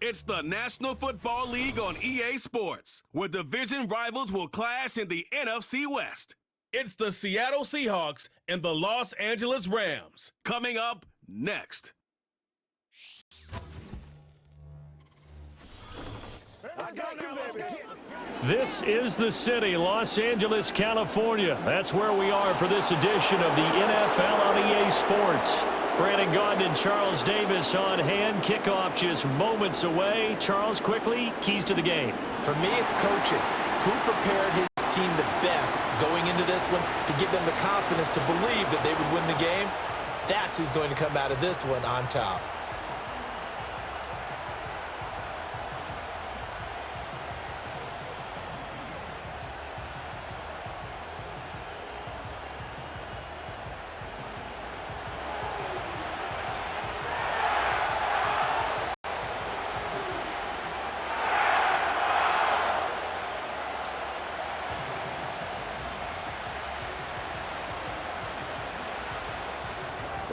It's the National Football League on EA Sports, where division rivals will clash in the NFC West. It's the Seattle Seahawks and the Los Angeles Rams. Coming up next. This is the city, Los Angeles, California. That's where we are for this edition of the NFL on EA Sports. Brandon Gaudin and Charles Davis on hand. Kickoff just moments away. Charles, quickly, keys to the game. For me, it's coaching. Who prepared his team the best going into this one to give them the confidence to believe that they would win the game? That's who's going to come out of this one on top.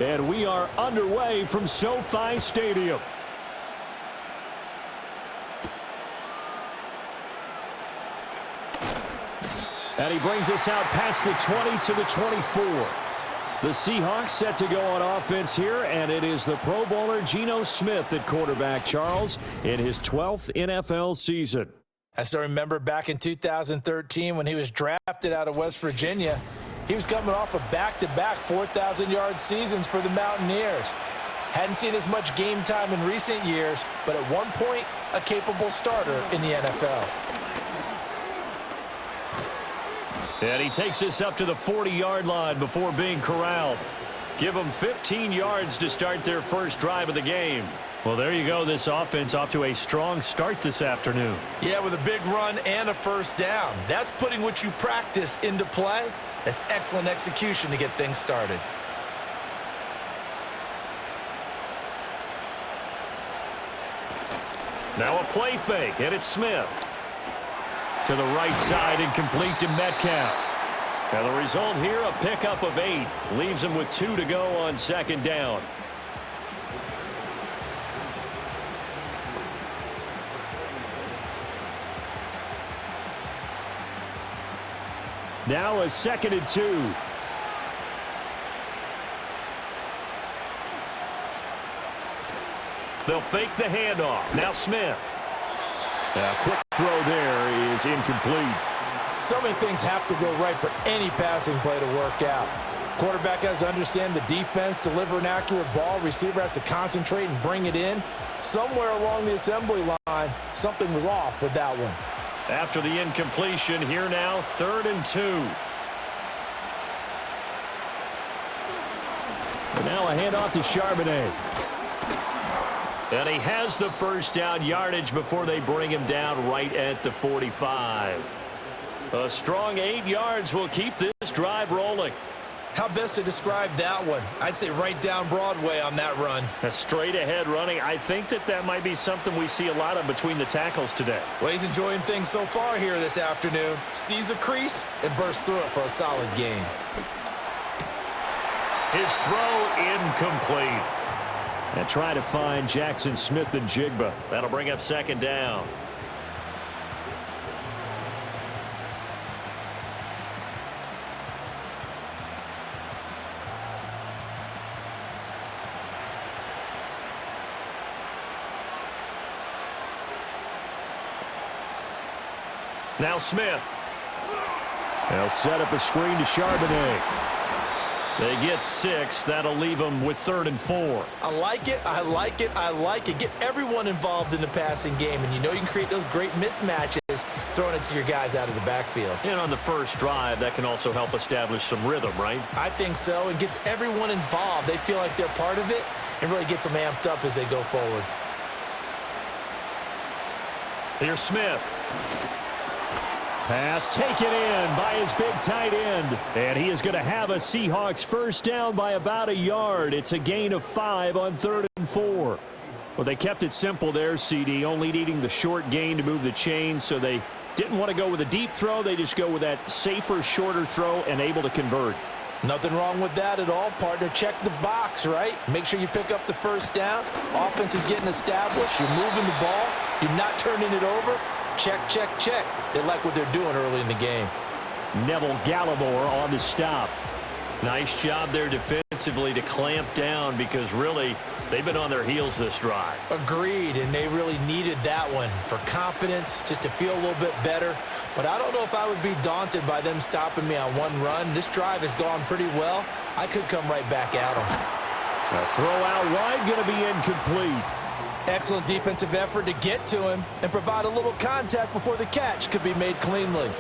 And we are underway from SoFi Stadium. And he brings us out past the 20 to the 24. The Seahawks set to go on offense here, and it is the Pro Bowler Geno Smith at quarterback, Charles, in his 12th NFL season. I still remember back in 2013 when he was drafted out of West Virginia. He was coming off of back-to-back 4,000-yard seasons for the Mountaineers. Hadn't seen as much game time in recent years, but at one point, a capable starter in the NFL. And he takes us up to the 40-yard line before being corralled. Give them 15 yards to start their first drive of the game. Well, there you go. This offense off to a strong start this afternoon. Yeah, with a big run and a first down. That's putting what you practice into play. That's excellent execution to get things started. Now a play fake, and it's Smith. To the right side and complete to Metcalf. Now the result here, a pickup of 8. Leaves him with 2 to go on second down. Now a 2nd and 2. They'll fake the handoff. Now Smith. A quick throw there is incomplete. So many things have to go right for any passing play to work out. Quarterback has to understand the defense, deliver an accurate ball. Receiver has to concentrate and bring it in. Somewhere along the assembly line, something was off with that one. After the incompletion, here now, 3rd and 2. And now a handoff to Charbonnet. And he has the first down yardage before they bring him down right at the 45. A strong 8 yards will keep this drive rolling. How best to describe that one? I'd say right down Broadway on that run. A straight ahead running. I think that might be something we see a lot of between the tackles today. Well, he's enjoying things so far here this afternoon. Sees a crease and bursts through it for a solid gain. His throw incomplete. And try to find Jackson Smith and Jigba. That'll bring up 2nd down. Now Smith. They'll set up a screen to Charbonnet. They get 6. That'll leave them with 3rd and 4. I like it. I like it. I like it. Get everyone involved in the passing game, and you know you can create those great mismatches throwing it to your guys out of the backfield. And on the first drive, that can also help establish some rhythm, right? I think so. It gets everyone involved. They feel like they're part of it and really gets them amped up as they go forward. Here's Smith. Pass taken in by his big tight end. And he is going to have a Seahawks first down by about a yard. It's a gain of 5 on 3rd and 4. Well, they kept it simple there, CD, only needing the short gain to move the chain, so they didn't want to go with a deep throw. They just go with that safer, shorter throw and able to convert. Nothing wrong with that at all, partner. Check the box, right? Make sure you pick up the first down. Offense is getting established. You're moving the ball. You're not turning it over. Check, check, check. They like what they're doing early in the game. Neville Gallimore on the stop. Nice job there defensively to clamp down because really they've been on their heels this drive. Agreed, and they really needed that one for confidence, just to feel a little bit better. But I don't know if I would be daunted by them stopping me on one run. This drive has gone pretty well. I could come right back at them. A throw out wide going to be incomplete. Excellent defensive effort to get to him and provide a little contact before the catch could be made cleanly.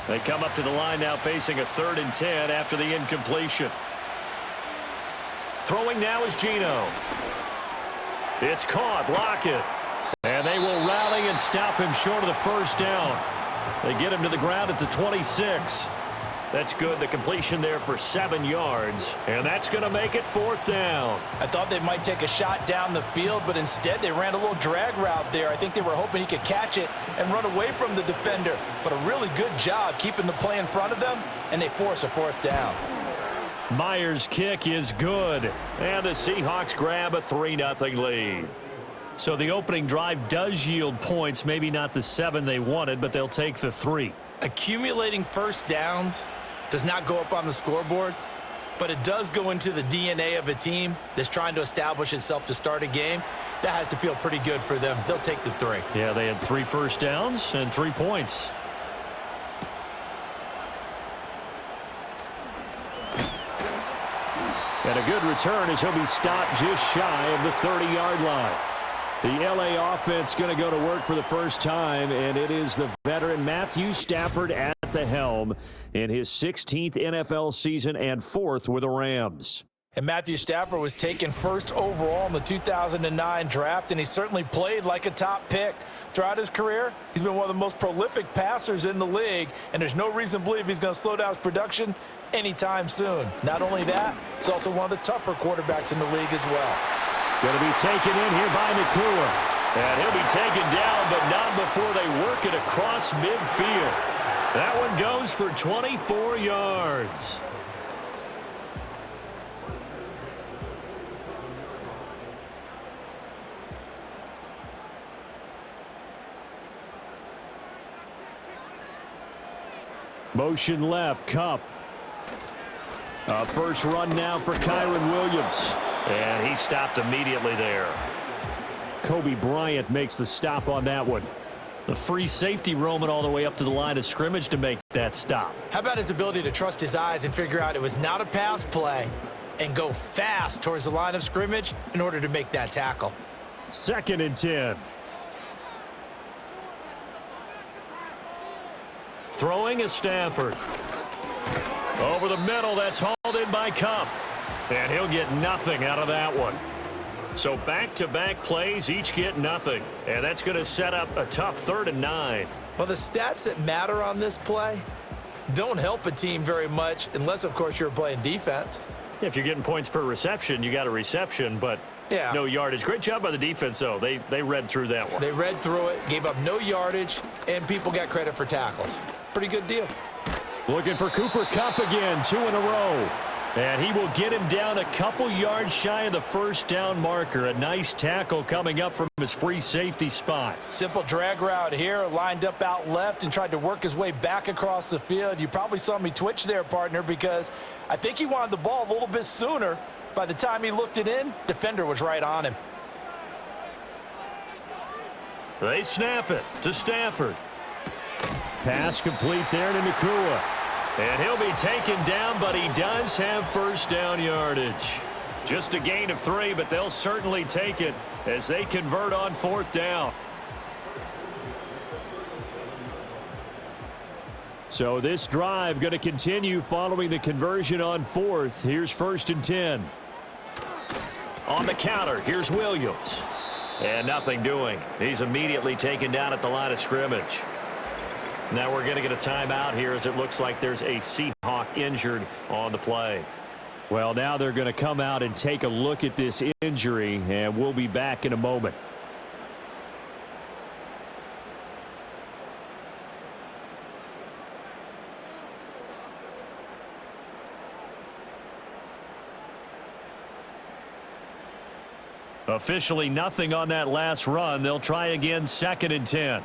They come up to the line now facing a 3rd and 10 after the incompletion. Throwing now is Geno. It's caught. Lockett. And they will rally and stop him short of the first down. They get him to the ground at the 26. That's good. The completion there for 7 yards. And that's going to make it 4th down. I thought they might take a shot down the field, but instead they ran a little drag route there. I think they were hoping he could catch it and run away from the defender. But a really good job keeping the play in front of them, and they force a 4th down. Myers' kick is good. And the Seahawks grab a 3-0 lead. So the opening drive does yield points. Maybe not the 7 they wanted, but they'll take the 3. Accumulating first downs does not go up on the scoreboard, but it does go into the DNA of a team that's trying to establish itself to start a game. That has to feel pretty good for them. They'll take the 3. Yeah, they had 3 first downs and 3 points. And a good return as he'll be stopped just shy of the 30-yard line. The L.A. offense going to go to work for the first time, and it is the veteran Matthew Stafford at the helm in his 16th NFL season and 4th with the Rams. And Matthew Stafford was taken first overall in the 2009 draft, and he certainly played like a top pick. Throughout his career, he's been one of the most prolific passers in the league, and there's no reason to believe he's going to slow down his production anytime soon. Not only that, he's also one of the tougher quarterbacks in the league as well. Going to be taken in here by Nakua. And he'll be taken down, but not before they work it across midfield. That one goes for 24 yards. Motion left, Kupp. A first run now for Kyren Williams. And he stopped immediately there. Kobe Bryant makes the stop on that one. The free safety roaming all the way up to the line of scrimmage to make that stop. How about his ability to trust his eyes and figure out it was not a pass play and go fast towards the line of scrimmage in order to make that tackle? 2nd and 10. Throwing is Stafford. Over the middle, that's hauled in by Kupp. And he'll get nothing out of that one. So back-to-back plays, each get nothing. And that's going to set up a tough 3rd and 9. Well, the stats that matter on this play don't help a team very much unless, of course, you're playing defense. If you're getting points per reception, you got a reception, but no yardage. Great job by the defense, though. They read through that one. They read through it, gave up no yardage, and people got credit for tackles. Pretty good deal. Looking for Cooper Kupp again, 2 in a row. And he will get him down a couple yards shy of the first down marker. A nice tackle coming up from his free safety spot. Simple drag route here, lined up out left and tried to work his way back across the field. You probably saw me twitch there, partner, because I think he wanted the ball a little bit sooner. By the time he looked it in, defender was right on him. They snap it to Stafford. Pass complete there to Nakua. And he'll be taken down, but he does have first down yardage. Just a gain of 3, but they'll certainly take it as they convert on 4th down. So this drive going to continue following the conversion on 4th. Here's 1st and 10. On the counter, here's Williams. And nothing doing. He's immediately taken down at the line of scrimmage. Now we're going to get a timeout here as it looks like there's a Seahawk injured on the play. Well, now they're going to come out and take a look at this injury, and we'll be back in a moment. Officially nothing on that last run. They'll try again, 2nd and 10.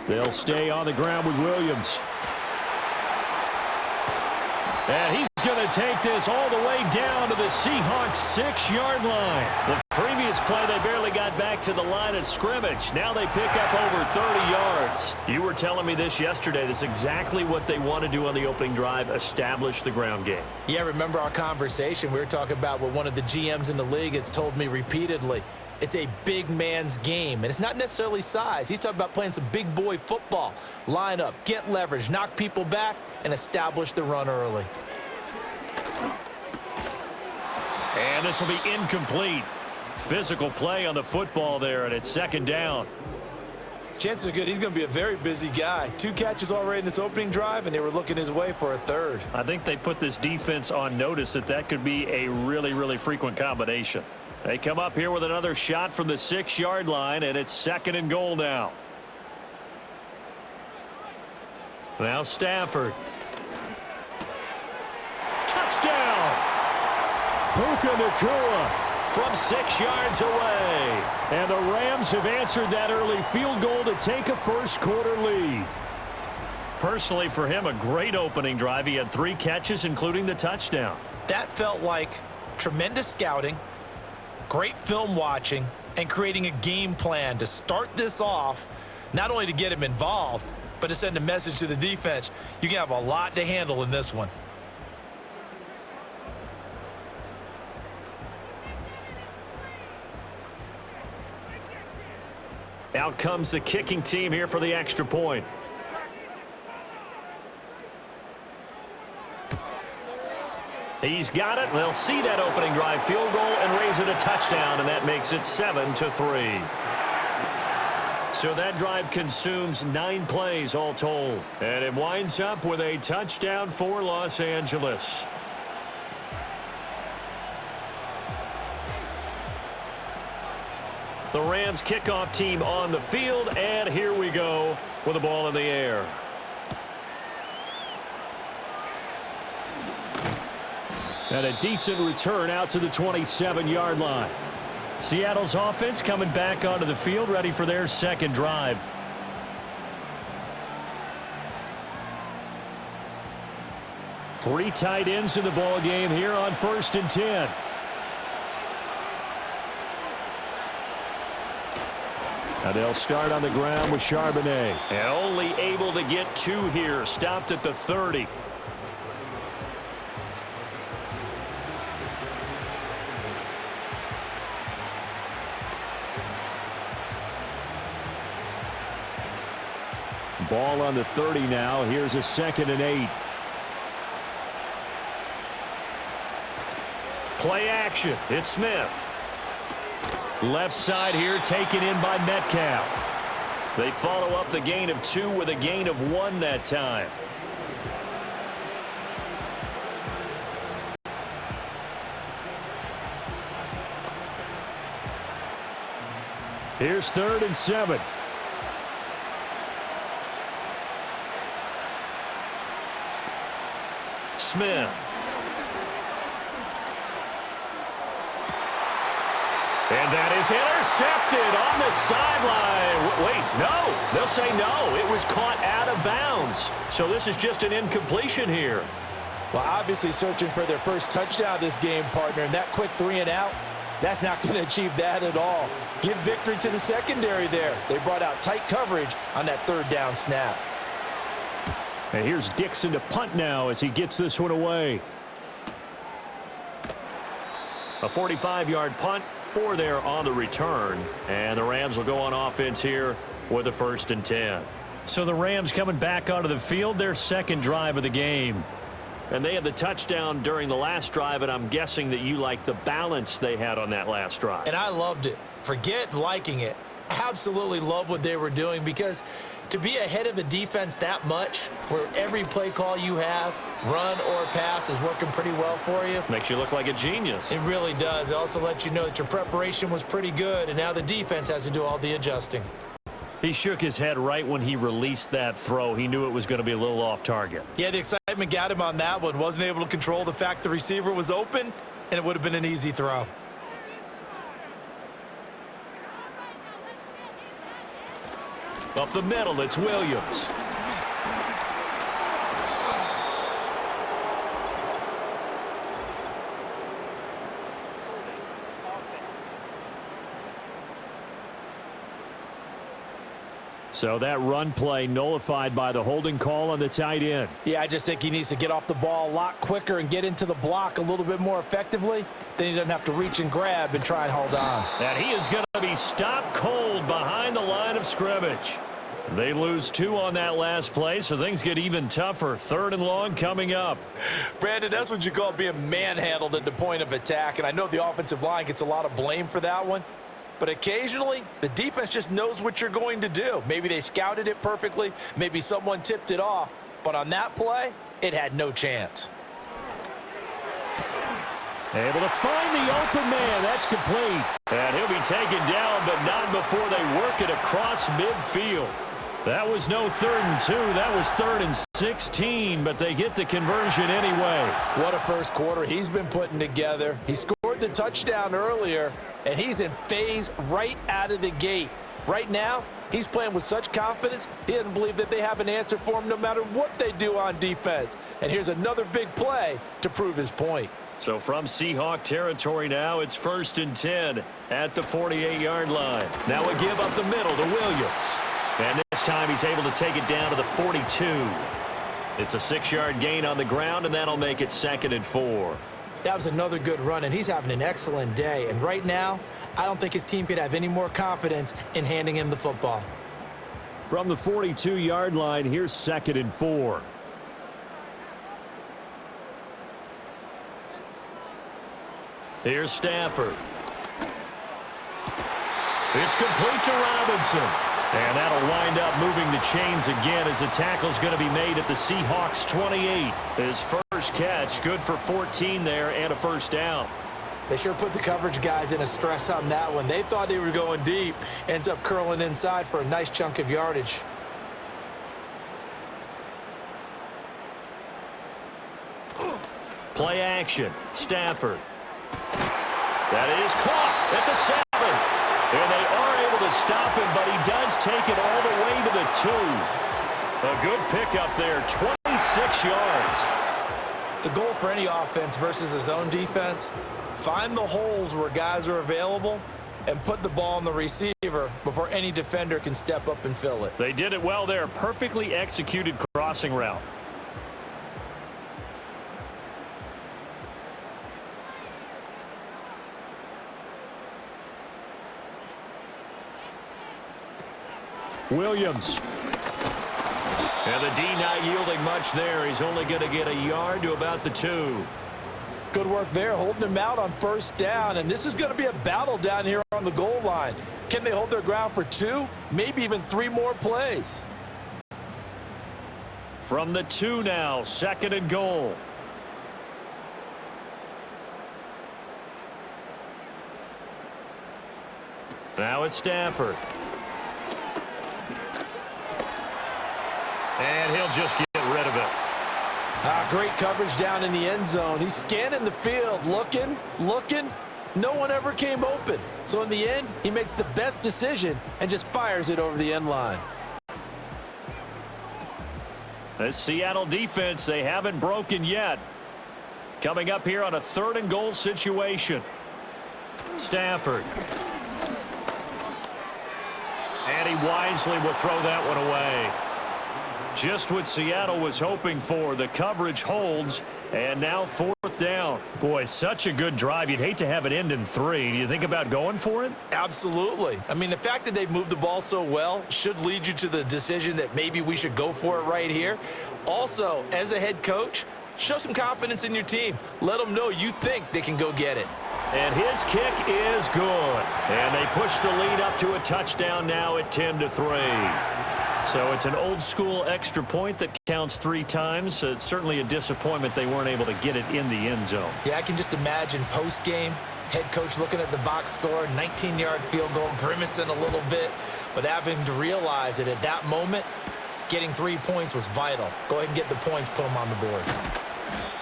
They'll stay on the ground with Williams. And he's going to take this all the way down to the Seahawks 6-yard line. The previous play, they barely got back to the line of scrimmage. Now they pick up over 30 yards. You were telling me this yesterday. This is exactly what they want to do on the opening drive, establish the ground game. Yeah, remember our conversation? We were talking about what one of the GMs in the league has told me repeatedly. It's a big man's game, and it's not necessarily size. He's talking about playing some big boy football. Line up, get leverage, knock people back, and establish the run early. And this will be incomplete. Physical play on the football there, and it's 2nd down. Chances are good he's going to be a very busy guy. 2 catches already in this opening drive, and they were looking his way for a 3rd. I think they put this defense on notice that could be a really, really frequent combination. They come up here with another shot from the 6-yard line, and it's 2nd and goal now. Now Stafford. Touchdown! Puka Nacua from 6 yards away. And the Rams have answered that early field goal to take a first-quarter lead. Personally, for him, a great opening drive. He had 3 catches, including the touchdown. That felt like tremendous scouting, great film watching, and creating a game plan to start this off, not only to get him involved, but to send a message to the defense. You can have a lot to handle in this one. Out comes the kicking team here for the extra point. He's got it. They'll see that opening drive field goal and raise it a touchdown, and that makes it 7-3. So that drive consumes 9 plays all told. And it winds up with a touchdown for Los Angeles. The Rams kickoff team on the field, and here we go with the ball in the air. And a decent return out to the 27-yard line. Seattle's offense coming back onto the field, ready for their 2nd drive. Three tight ends in the ball game here on 1st and 10. And they'll start on the ground with Charbonnet. And only able to get 2 here. Stopped at the 30. Ball on the 30 now. Here's a 2nd and 8. Play action. It's Smith. Left side here taken in by Metcalf. They follow up the gain of 2 with a gain of 1 that time. Here's 3rd and 7. Smith. And that is intercepted on the sideline. Wait, no. They'll say no. It was caught out of bounds. So this is just an incompletion here. Well, obviously searching for their first touchdown this game, partner. And that quick 3 and out, that's not going to achieve that at all. Give victory to the secondary there. They brought out tight coverage on that 3rd down snap. And here's Dixon to punt now as he gets this one away. A 45-yard punt, 4 there on the return. And the Rams will go on offense here with a 1st and 10. So the Rams coming back onto the field, their 2nd drive of the game. And they had the touchdown during the last drive, and I'm guessing that you like the balance they had on that last drive. And I loved it. Forget liking it. Absolutely love what they were doing, because To be ahead of a defense that much, where every play call you have, run or pass, is working pretty well for you. Makes you look like a genius. It really does. It also lets you know that your preparation was pretty good, and now the defense has to do all the adjusting. He shook his head right when he released that throw. He knew it was going to be a little off target. Yeah, the excitement got him on that one. Wasn't able to control the fact the receiver was open, and it would have been an easy throw. Up the middle, it's Williams. So that run play nullified by the holding call on the tight end. Yeah, I just think he needs to get off the ball a lot quicker and get into the block a little bit more effectively. Then he doesn't have to reach and grab and try and hold on. And he is going to be stopped cold behind the line of scrimmage. They lose 2 on that last play, so things get even tougher. 3rd and long coming up. Brandon, that's what you call being manhandled at the point of attack. And I know the offensive line gets a lot of blame for that one. But occasionally, the defense just knows what you're going to do. Maybe they scouted it perfectly. Maybe someone tipped it off. But on that play, it had no chance. Able to find the open man. That's complete. And he'll be taken down, but not before they work it across midfield. That was no 3rd and 2. That was 3rd and 16, but they get the conversion anyway. What a first quarter he's been putting together. He scored the touchdown earlier, and he's in phase right out of the gate. Right now, he's playing with such confidence, he doesn't believe that they have an answer for him no matter what they do on defense. And here's another big play to prove his point. So from Seahawk territory now, it's 1st and 10 at the 48-yard line. Now a give up the middle to Williams. And this time he's able to take it down to the 42. It's a 6-yard gain on the ground, and that'll make it 2nd and 4. That was another good run, and he's having an excellent day. And right now, I don't think his team could have any more confidence in handing him the football. From the 42-yard line, here's 2nd and 4. Here's Stafford. It's complete to Robinson. And that'll wind up moving the chains again as the tackle's going to be made at the Seahawks 28. His first catch, good for 14 there and a 1st down. They sure put the coverage guys in a stress on that one. They thought they were going deep. Ends up curling inside for a nice chunk of yardage. Play action. Stafford. That is caught at the 7. And they are able to stop him, but he does take it all the way to the 2. A good pickup there, 26 yards. The goal for any offense versus his own defense, find the holes where guys are available and put the ball on the receiver before any defender can step up and fill it. They did it well there. Perfectly executed crossing route. Williams. And the D not yielding much there. He's only going to get a yard to about the 2. Good work there, holding him out on 1st down. And this is going to be a battle down here on the goal line. Can they hold their ground for 2, maybe even 3 more plays? From the 2 now, 2nd and goal. Now it's Stafford. And he'll just get rid of it. Great coverage down in the end zone. He's scanning the field, looking. No one ever came open. So in the end, he makes the best decision and just fires it over the end line. The Seattle defense, they haven't broken yet. Coming up here on a 3rd and goal situation. Stafford. And he wisely will throw that one away. Just what Seattle was hoping for. The coverage holds, and now 4th down. Boy, such a good drive. You'd hate to have it end in 3. Do you think about going for it? Absolutely. I mean, the fact that they've moved the ball so well should lead you to the decision that maybe we should go for it right here. Also, as a head coach, show some confidence in your team. Let them know you think they can go get it. And his kick is good. And they push the lead up to a touchdown now at 10-3. So it's an old-school extra point that counts 3 times. It's certainly a disappointment they weren't able to get it in the end zone. Yeah, I can just imagine post-game, head coach looking at the box score, 19-yard field goal, grimacing a little bit, but having to realize that at that moment, getting 3 points was vital. Go ahead and get the points, put them on the board.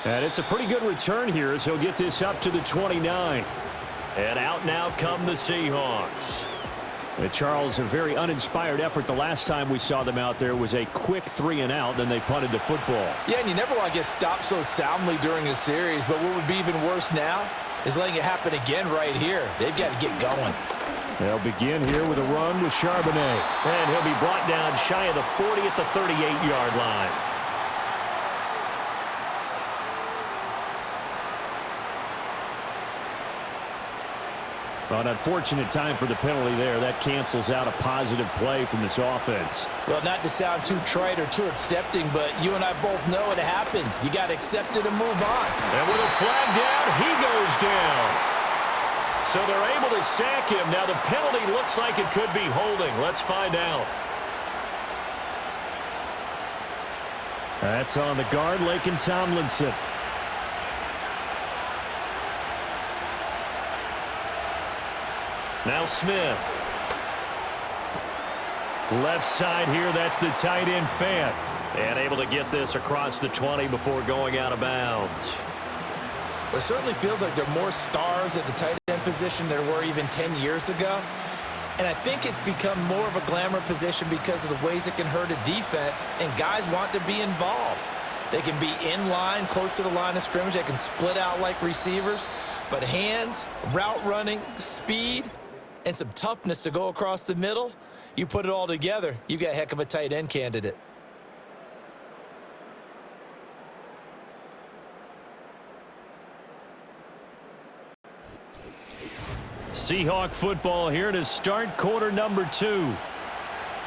And it's a pretty good return here as he'll get this up to the 29. And out now come the Seahawks. Charles, a very uninspired effort. The last time we saw them out there was a quick 3-and-out, then they punted the football. Yeah, and you never want to get stopped so soundly during a series, but what would be even worse now is letting it happen again right here. They've got to get going. They'll begin here with a run with Charbonnet. And he'll be brought down shy of the 40 at the 38-yard line. An unfortunate time for the penalty there. That cancels out a positive play from this offense. Well, not to sound too trite or too accepting, but you and I both know it happens. You got to accept it and move on. And with a flag down, he goes down. So they're able to sack him. Now the penalty looks like it could be holding. Let's find out. That's on the guard, Laken Tomlinson. Now Smith. Left side here, that's the tight end Fant. And able to get this across the 20 before going out of bounds. It certainly feels like there are more stars at the tight end position than there were even 10 years ago. And I think it's become more of a glamour position because of the ways it can hurt a defense, and guys want to be involved. They can be in line, close to the line of scrimmage. They can split out like receivers. But hands, route running, speed, and some toughness to go across the middle, you put it all together, you got a heck of a tight end candidate. Seahawk football here to start quarter number 2.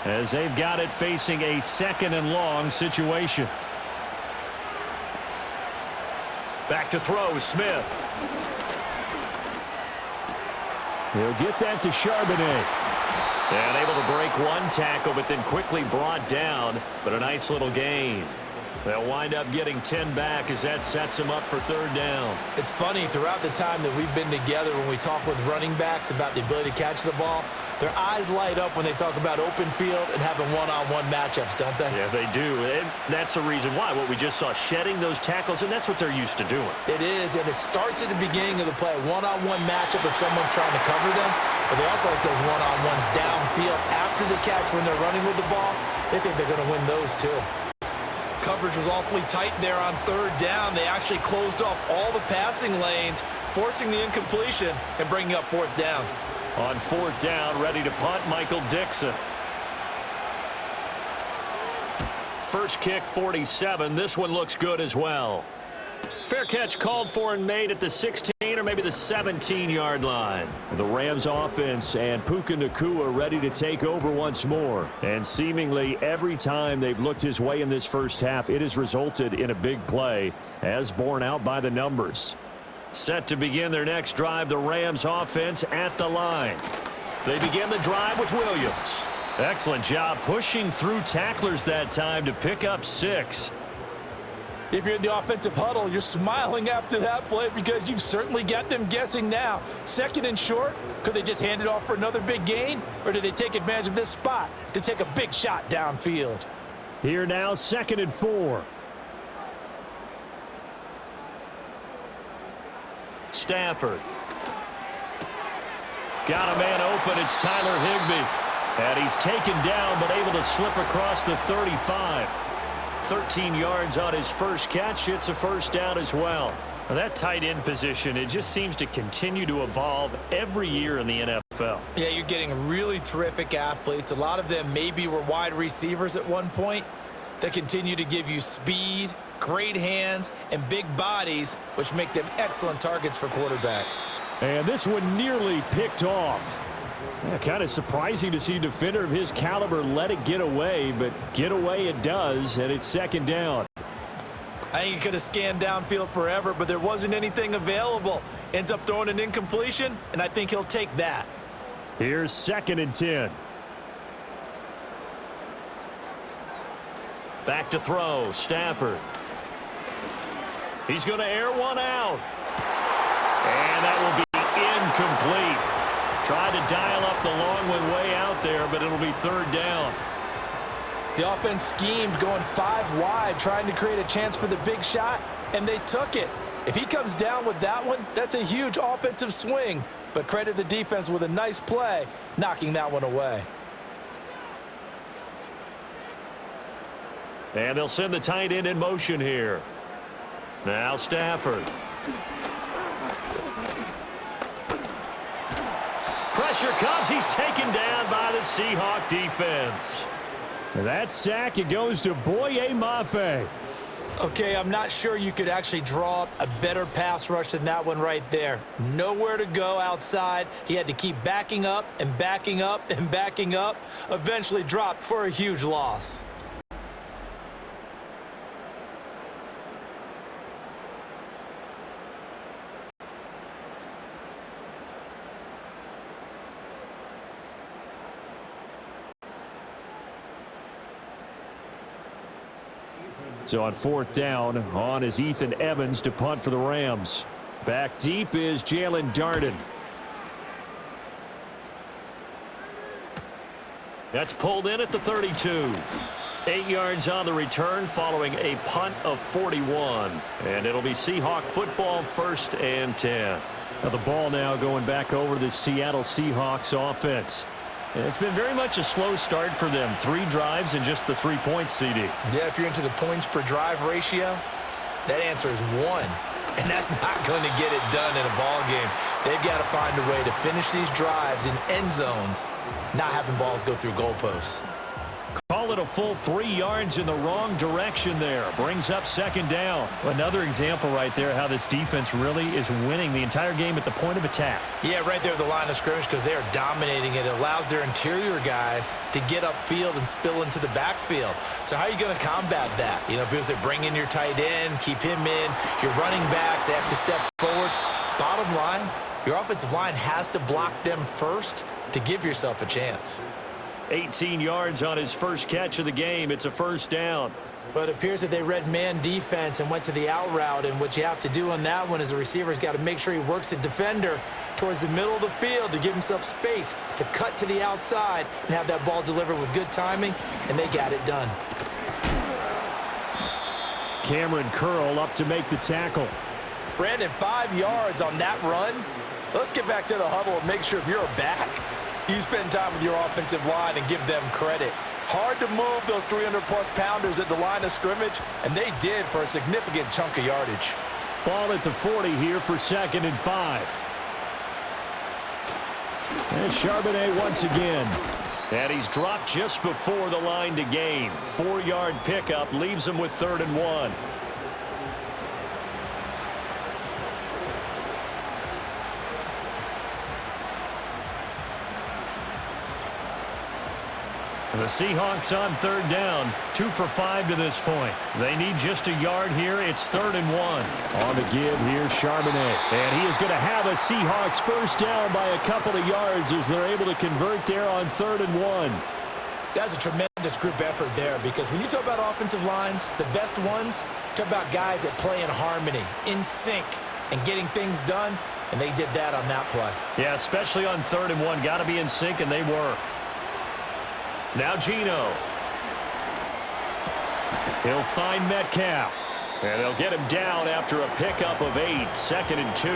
As they've got it facing a 2nd and long situation. Back to throw, Smith. He'll get that to Charbonnet. And able to break one tackle, but then quickly brought down. But a nice little gain. They'll wind up getting 10 back as that sets them up for 3rd down. It's funny, throughout the time that we've been together, when we talk with running backs about the ability to catch the ball, their eyes light up when they talk about open field and having one-on-one matchups, don't they? Yeah, they do. And that's the reason why. What we just saw, shedding those tackles, and that's what they're used to doing. It is, and it starts at the beginning of the play. One-on-one matchup if someone's trying to cover them, but they also like those one-on-ones downfield after the catch when they're running with the ball. They think they're going to win those too. Coverage was awfully tight there on 3rd down. They actually closed off all the passing lanes, forcing the incompletion and bringing up 4th down. On 4th down, ready to punt, Michael Dixon. First kick, 47. This one looks good as well. Fair catch called for and made at the 16 or maybe the 17-yard line. The Rams offense and Puka Nacua ready to take over once more. And seemingly every time they've looked his way in this first half, it has resulted in a big play, as borne out by the numbers. Set to begin their next drive, the Rams offense at the line. They begin the drive with Williams. Excellent job pushing through tacklers that time to pick up 6. If you're in the offensive huddle, you're smiling after that play because you've certainly got them guessing now. 2nd and short, could they just hand it off for another big gain? Or do they take advantage of this spot to take a big shot downfield? Here now, 2nd and 4. Stafford. Got a man open. It's Tyler Higbee. And he's taken down but able to slip across the 35. 13 yards on his first catch. It's a 1st down as well. Now that tight end position, it just seems to continue to evolve every year in the NFL. Yeah, you're getting really terrific athletes. A lot of them maybe were wide receivers at one point that continue to give you speed, great hands, and big bodies, which make them excellent targets for quarterbacks. And this one nearly picked off. Yeah, kind of surprising to see a defender of his caliber let it get away, but get away it does, and it's 2nd down. I think he could have scanned downfield forever, but there wasn't anything available. Ends up throwing an incompletion, and I think he'll take that. Here's 2nd and 10. Back to throw, Stafford. He's going to air one out. And that will be incomplete. Tried to dial up the long one way out there, but it'll be third down. The offense schemed going 5 wide, trying to create a chance for the big shot, and they took it. If he comes down with that one, that's a huge offensive swing. But credit the defense with a nice play, knocking that one away. And they'll send the tight end in motion here. Now Stafford. Pressure comes. He's taken down by the Seahawk defense. That sack, it goes to Boye Mafe. Okay, I'm not sure you could actually draw up a better pass rush than that one right there. Nowhere to go outside. He had to keep backing up and backing up and backing up. Eventually dropped for a huge loss. So on 4th down, on is Ethan Evans to punt for the Rams. Back deep is Jalen Darden. That's pulled in at the 32. 8 yards on the return following a punt of 41. And it'll be Seahawk football, 1st and 10. Now the ball now going back over to the Seattle Seahawks offense. It's been very much a slow start for them. 3 drives and just the 3 points, CD. Yeah, if you're into the points per drive ratio, that answer is 1. And that's not going to get it done in a ball game. They've got to find a way to finish these drives in end zones, not having balls go through goalposts. Call it a full 3 yards in the wrong direction there. Brings up 2nd down. Another example right there how this defense really is winning the entire game at the point of attack. Yeah, right there at the line of scrimmage because they are dominating it. It allows their interior guys to get upfield and spill into the backfield. So how are you going to combat that? You know, because they bring in your tight end, keep him in. Your running backs, they have to step forward. Bottom line, your offensive line has to block them first to give yourself a chance. 18 yards on his first catch of the game. It's a 1st down. But it appears that they read man defense and went to the out route. And what you have to do on that one is the receiver's got to make sure he works the defender towards the middle of the field to give himself space to cut to the outside and have that ball delivered with good timing. And they got it done. Cameron Curl up to make the tackle. Brandon, 5 yards on that run. Let's get back to the huddle and make sure if you're a back, you spend time with your offensive line and give them credit. Hard to move those 300-plus pounders at the line of scrimmage, and they did for a significant chunk of yardage. Ball at the 40 here for 2nd and 5. And Charbonnet once again. And he's dropped just before the line to gain. 4-yard pickup leaves him with 3rd and 1. The Seahawks on 3rd down, 2 for 5 to this point. They need just a yard here. It's 3rd and 1. On the give here, Charbonnet. And he is going to have a Seahawks 1st down by a couple of yards as they're able to convert there on 3rd and 1. That's a tremendous group effort there because when you talk about offensive lines, the best ones, talk about guys that play in harmony, in sync, and getting things done, and they did that on that play. Yeah, especially on 3rd and 1. Got to be in sync, and they were. Now Geno. He'll find Metcalf. And they'll get him down after a pickup of 8. 2nd and 2.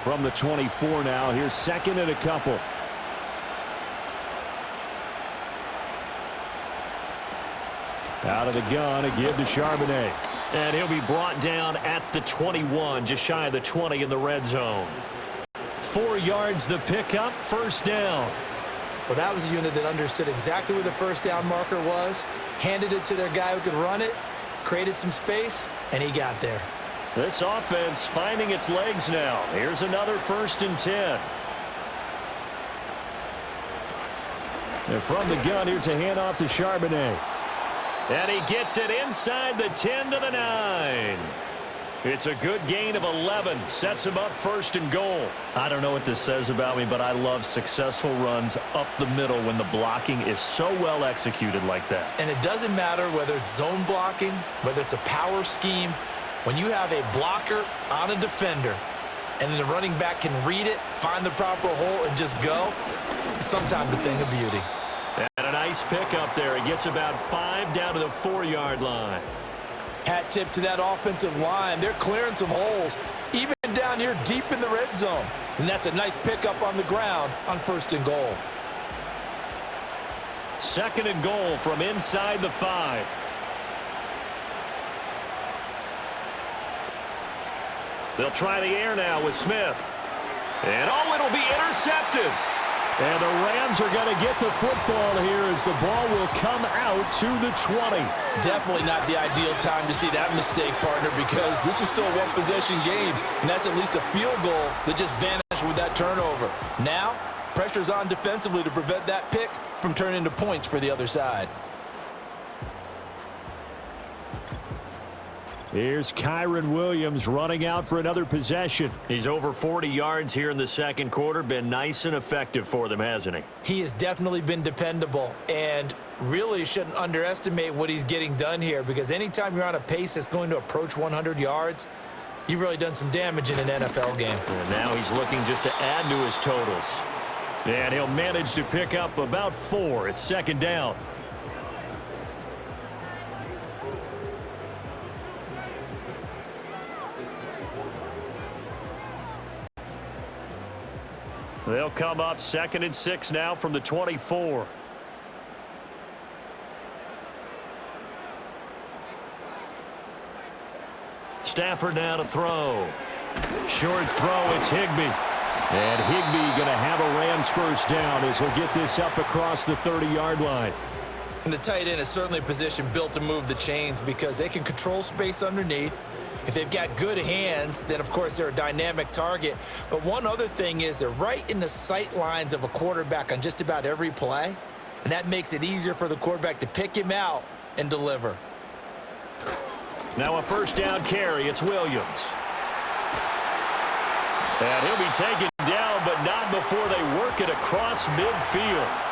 From the 24 now, here's 2nd and a couple. Out of the gun, a give to Charbonnet. And he'll be brought down at the 21, just shy of the 20 in the red zone. 4 yards the pickup, 1st down. Well, that was a unit that understood exactly where the 1st down marker was, handed it to their guy who could run it, created some space, and he got there. This offense finding its legs now. Here's another 1st and 10. And from the gun, here's a handoff to Charbonnet. And he gets it inside the 10 to the 9. It's a good gain of 11. Sets him up first and goal. I don't know what this says about me, but I love successful runs up the middle when the blocking is so well executed like that. And it doesn't matter whether it's zone blocking, whether it's a power scheme. When you have a blocker on a defender and then the running back can read it, find the proper hole, and just go, it's sometimes a thing of beauty. And a nice pick up there. He gets about 5 down to the 4-yard line. Hat tip to that offensive line. They're clearing some holes, even down here deep in the red zone. And that's a nice pickup on the ground on first and goal. Second and goal from inside the 5. They'll try the air now with Smith. And, oh, it'll be intercepted. And the Rams are going to get the football here as the ball will come out to the 20. Definitely not the ideal time to see that mistake, partner, because this is still a one-possession game, and that's at least a field goal that just vanished with that turnover. Now, pressure's on defensively to prevent that pick from turning into points for the other side. Here's Kyron Williams running out for another possession. He's over 40 yards here in the second quarter. Been nice and effective for them, hasn't he? He has definitely been dependable, and really shouldn't underestimate what he's getting done here, because anytime you're on a pace that's going to approach 100 yards, you've really done some damage in an NFL game. And now he's looking just to add to his totals. And he'll manage to pick up about 4. It's second down. They'll come up 2nd and 6 now from the 24. Stafford now to throw. Short throw, it's Higbee. And Higbee going to have a Rams first down as he'll get this up across the 30-yard line. And the tight end is certainly a position built to move the chains because they can control space underneath. If they've got good hands, then, of course, they're a dynamic target. But one other thing is they're right in the sight lines of a quarterback on just about every play, and that makes it easier for the quarterback to pick him out and deliver. Now a first down carry. It's Williams. And he'll be taken down, but not before they work it across midfield.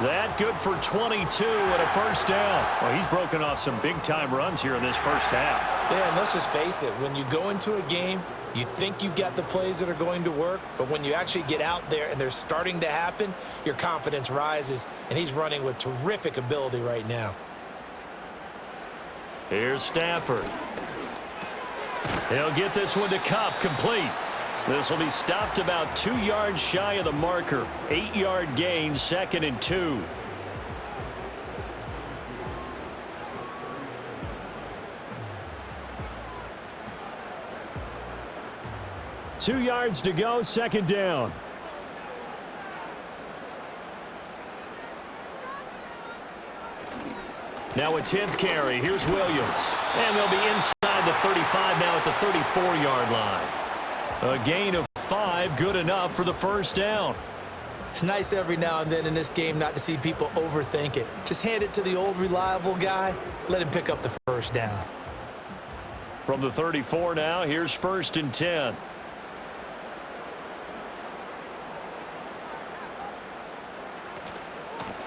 That good for 22 and a first down. Well, he's broken off some big-time runs here in this first half. Yeah, and let's just face it. When you go into a game, you think you've got the plays that are going to work, but when you actually get out there and they're starting to happen, your confidence rises, and he's running with terrific ability right now. Here's Stafford. He'll get this one to Kupp, complete. This will be stopped about 2 yards shy of the marker. 8-yard gain, 2nd and 2. Two yards to go, second down. Now a 10th carry. Here's Williams. And they'll be inside the 35 now at the 34-yard line. A gain of 5, good enough for the first down. It's nice every now and then in this game not to see people overthink it. Just hand it to the old reliable guy. Let him pick up the first down. From the 34 now, here's 1st and 10.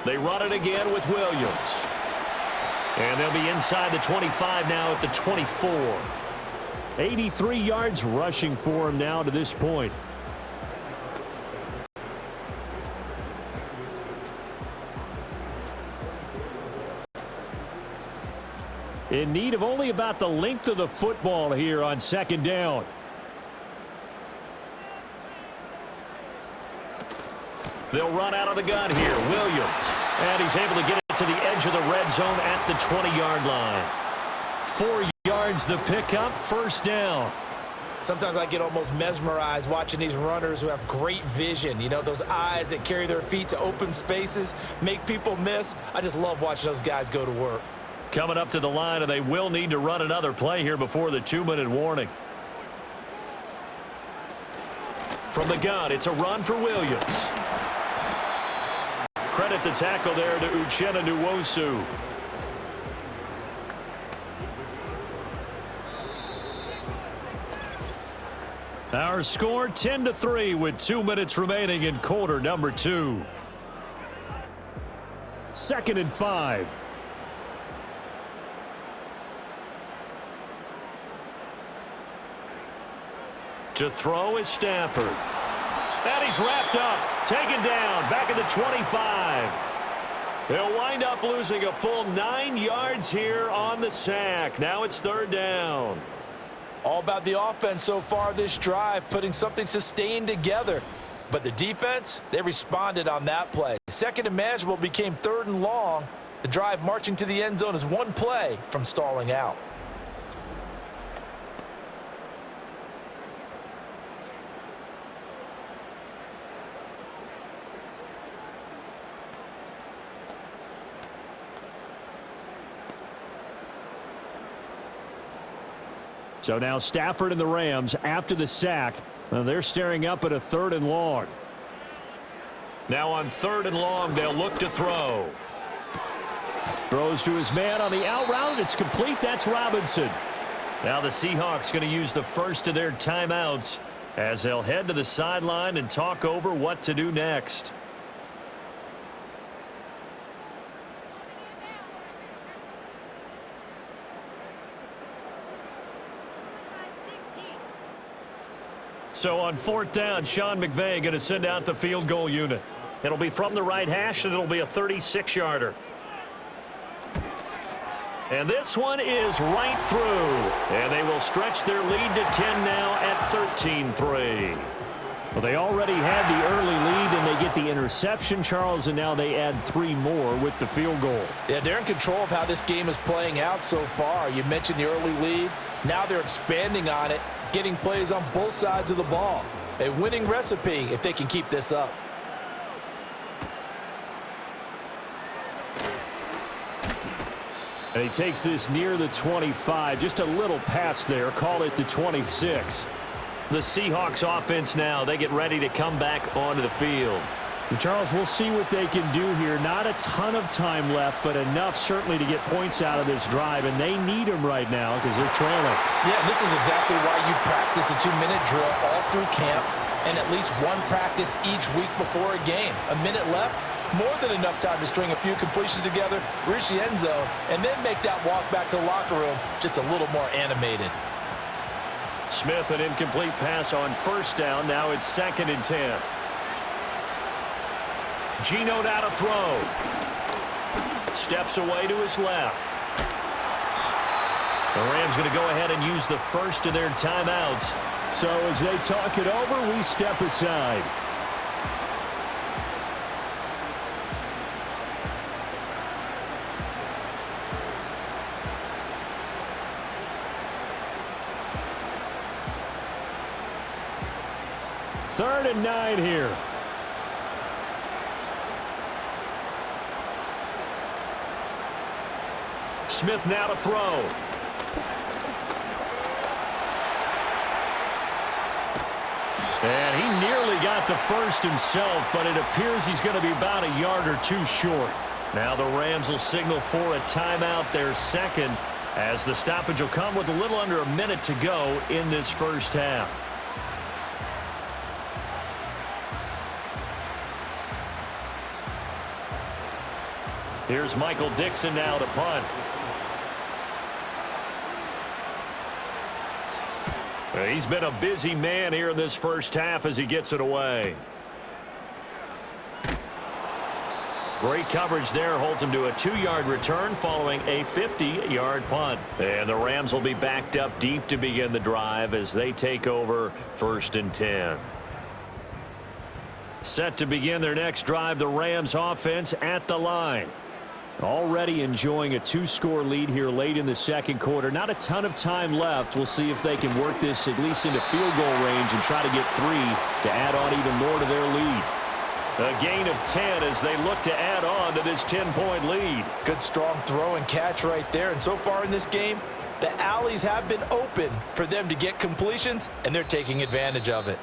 They run it again with Williams. And they'll be inside the 25 now at the 24. 83 yards rushing for him now to this point. In need of only about the length of the football here on second down. They'll run out of the gun here. Williams. And he's able to get it to the edge of the red zone at the 20-yard line. 4 yards the pickup, first down. Sometimes I get almost mesmerized watching these runners who have great vision. You know, those eyes that carry their feet to open spaces, make people miss. I just love watching those guys go to work. Coming up to the line, and they will need to run another play here before the 2-minute warning. From the gun, it's a run for Williams. Credit the tackle there to Uchenna Nwosu. Our score 10-3 with 2 minutes remaining in quarter number 2. 2nd and 5. To throw is Stafford. And he's wrapped up, taken down, back at the 25. They'll wind up losing a full 9 yards here on the sack. Now it's 3rd down. All about the offense so far this drive, putting something sustained together. But the defense, they responded on that play. 2nd and manageable became 3rd and long. The drive marching to the end zone is 1 play from stalling out. So now Stafford and the Rams after the sack. Well, they're staring up at a 3rd and long. Now on 3rd and long, they'll look to throw. Throws to his man on the out route. It's complete. That's Robinson. Now the Seahawks going to use the first of their timeouts as they'll head to the sideline and talk over what to do next. So on 4th down, Sean McVay going to send out the field goal unit. It'll be from the right hash, and it'll be a 36-yarder. And this one is right through. And they will stretch their lead to 10 now at 13-3. Well, they already had the early lead, and they get the interception, Charles, and now they add 3 more with the field goal. Yeah, they're in control of how this game is playing out so far. You mentioned the early lead. Now they're expanding on it, getting plays on both sides of the ball. A winning recipe if they can keep this up. And he takes this near the 25. Just a little pass there. Call it the 26. The Seahawks offense now, they get ready to come back onto the field. And Charles, we'll see what they can do here. Not a ton of time left, but enough certainly to get points out of this drive, and they need them right now because they're trailing. Yeah, and this is exactly why you practice a 2-minute drill all through camp and at least one practice each week before a game. A minute left, more than enough time to string a few completions together, reach the end zone, and then make that walk back to the locker room just a little more animated. Smith, an incomplete pass on 1st down. Now it's 2nd and 10. Geno now to throw. Steps away to his left. The Rams going to go ahead and use the first of their timeouts. So as they talk it over, we step aside. Third and 9 here. Smith now to throw. And he nearly got the first himself, but it appears he's going to be about a yard or 2 short. Now the Rams will signal for a timeout, their 2nd, as the stoppage will come with a little under a minute to go in this first half. Here's Michael Dixon now to punt. He's been a busy man here in this first half as he gets it away. Great coverage there, holds him to a 2-yard return following a 50-yard punt. And the Rams will be backed up deep to begin the drive as they take over 1st and 10. Set to begin their next drive, the Rams offense at the line. Already enjoying a 2-score lead here late in the 2nd quarter. Not a ton of time left. We'll see if they can work this at least into field goal range and try to get 3 to add on even more to their lead. A gain of 10 as they look to add on to this 10-point lead. Good strong throw and catch right there. And so far in this game, the alleys have been open for them to get completions, and they're taking advantage of it.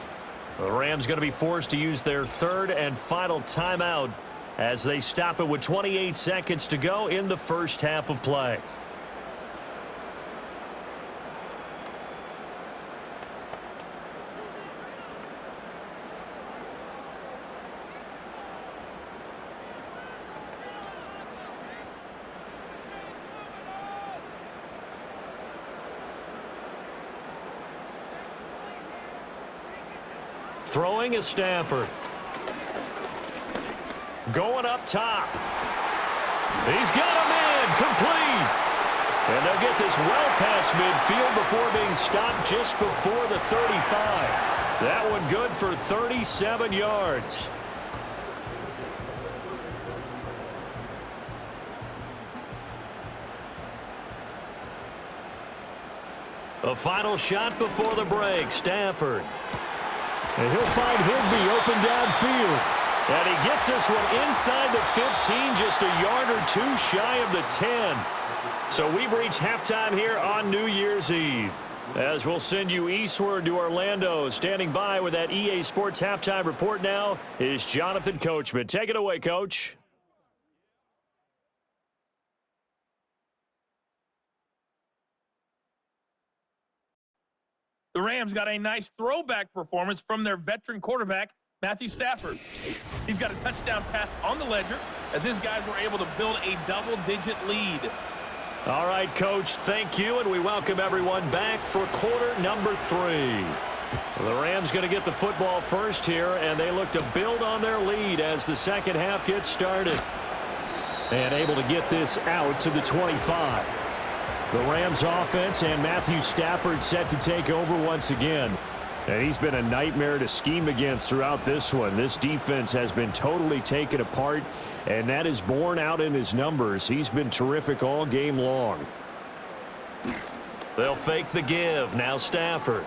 The Rams going to be forced to use their 3rd and final timeout as they stop it with 28 seconds to go in the first half of play. Throwing is Stafford. Going up top. He's got him in. Complete. And they'll get this well past midfield before being stopped just before the 35. That one good for 37 yards. A final shot before the break. Stafford. And he'll find Higby open downfield. And he gets this one inside the 15, just a yard or two shy of the 10. So we've reached halftime here on New Year's Eve. As we'll send you eastward to Orlando. Standing by with that EA Sports halftime report now is Jonathan Coachman. Take it away, Coach. The Rams got a nice throwback performance from their veteran quarterback, Matthew Stafford. He's got a touchdown pass on the ledger as his guys were able to build a double-digit lead. All right, Coach, thank you, and we welcome everyone back for quarter number 3. The Rams going to get the football first here, and they look to build on their lead as the second half gets started. And able to get this out to the 25. The Rams offense and Matthew Stafford set to take over once again. And he's been a nightmare to scheme against throughout this one. This defense has been totally taken apart, and that is borne out in his numbers. He's been terrific all game long. They'll fake the give. Now Stafford.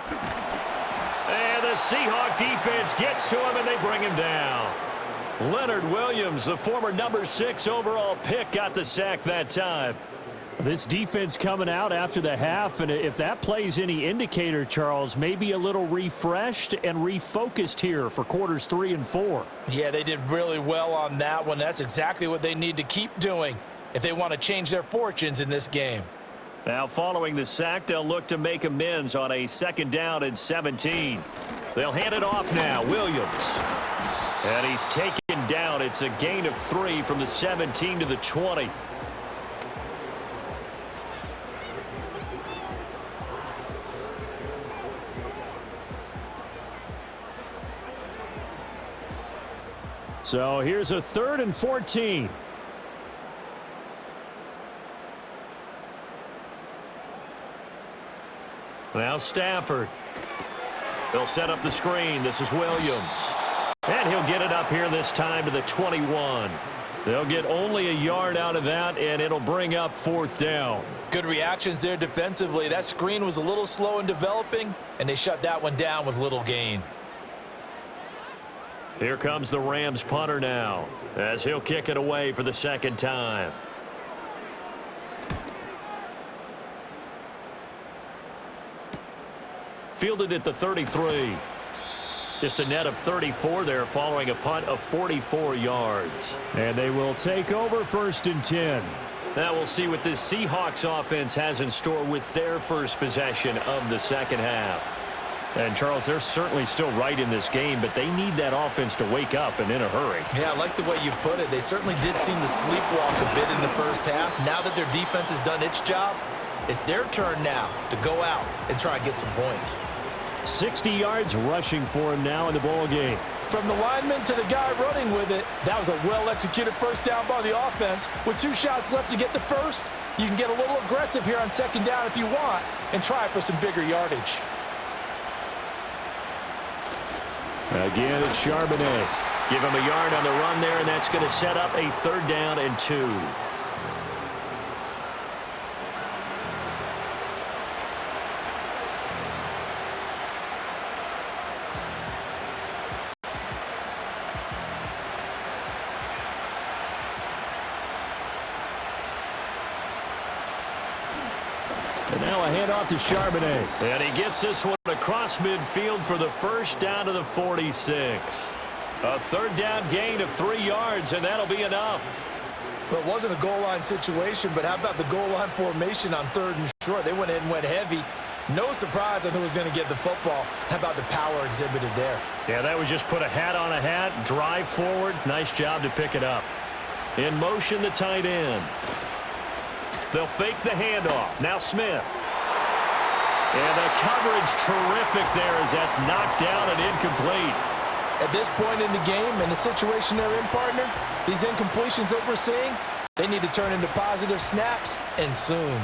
And the Seahawk defense gets to him, and they bring him down. Leonard Williams, the former number 6 overall pick, got the sack that time. This defense coming out after the half, and if that plays any indicator, Charles, maybe a little refreshed and refocused here for quarters 3 and 4. Yeah, they did really well on that one. That's exactly what they need to keep doing if they want to change their fortunes in this game. Now following the sack, they'll look to make amends on a 2nd down and 17. They'll hand it off now. Williams. And he's taken down. It's a gain of 3 from the 17 to the 20. So here's a 3rd and 14. Now Stafford. They'll set up the screen. This is Williams. And he'll get it up here this time to the 21. They'll get only a yard out of that, and it'll bring up 4th down. Good reactions there defensively. That screen was a little slow in developing, and they shut that one down with little gain. Here comes the Rams punter now as he'll kick it away for the 2nd time. Fielded at the 33. Just a net of 34 there following a punt of 44 yards. And they will take over 1st and 10. Now we'll see what this Seahawks offense has in store with their first possession of the 2nd half. And, Charles, they're certainly still right in this game, but they need that offense to wake up and in a hurry. Yeah, I like the way you put it. They certainly did seem to sleepwalk a bit in the first half. Now that their defense has done its job, it's their turn now to go out and try and get some points. 60 yards rushing for him now in the ball game. From the lineman to the guy running with it, that was a well-executed first down by the offense. With 2 shots left to get the first, you can get a little aggressive here on 2nd down if you want and try for some bigger yardage. Again, it's Charbonnet. Give him a yard on the run there, and that's going to set up a 3rd down and 2. And now a handoff to Charbonnet. And he gets this one across midfield for the 1st down to the 46. A 3rd down gain of 3 yards, and that'll be enough. Well, it wasn't a goal line situation, but how about the goal line formation on 3rd and short? They went in and went heavy. No surprise on who was going to get the football. How about the power exhibited there? Yeah, that was just put a hat on a hat, drive forward. Nice job to pick it up. In motion, the tight end. They'll fake the handoff. Now Smith. And the coverage terrific there as that's knocked down and incomplete. At this point in the game and the situation they're in, partner, these incompletions that we're seeing, they need to turn into positive snaps, and soon.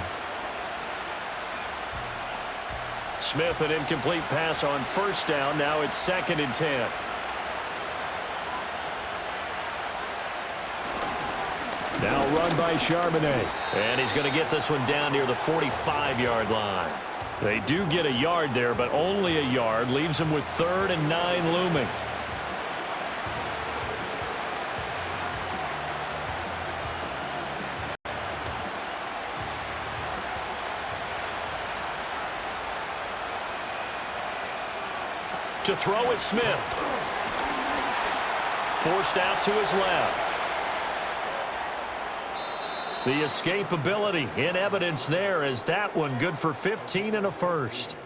Smith, an incomplete pass on first down. Now it's 2nd and 10. Now run by Charbonnet. And he's going to get this one down near the 45-yard line. They do get a yard there, but only a yard. Leaves them with 3rd and 9 looming. To throw is Smith. Forced out to his left. The escapability in evidence there as that one good for 15 and a first.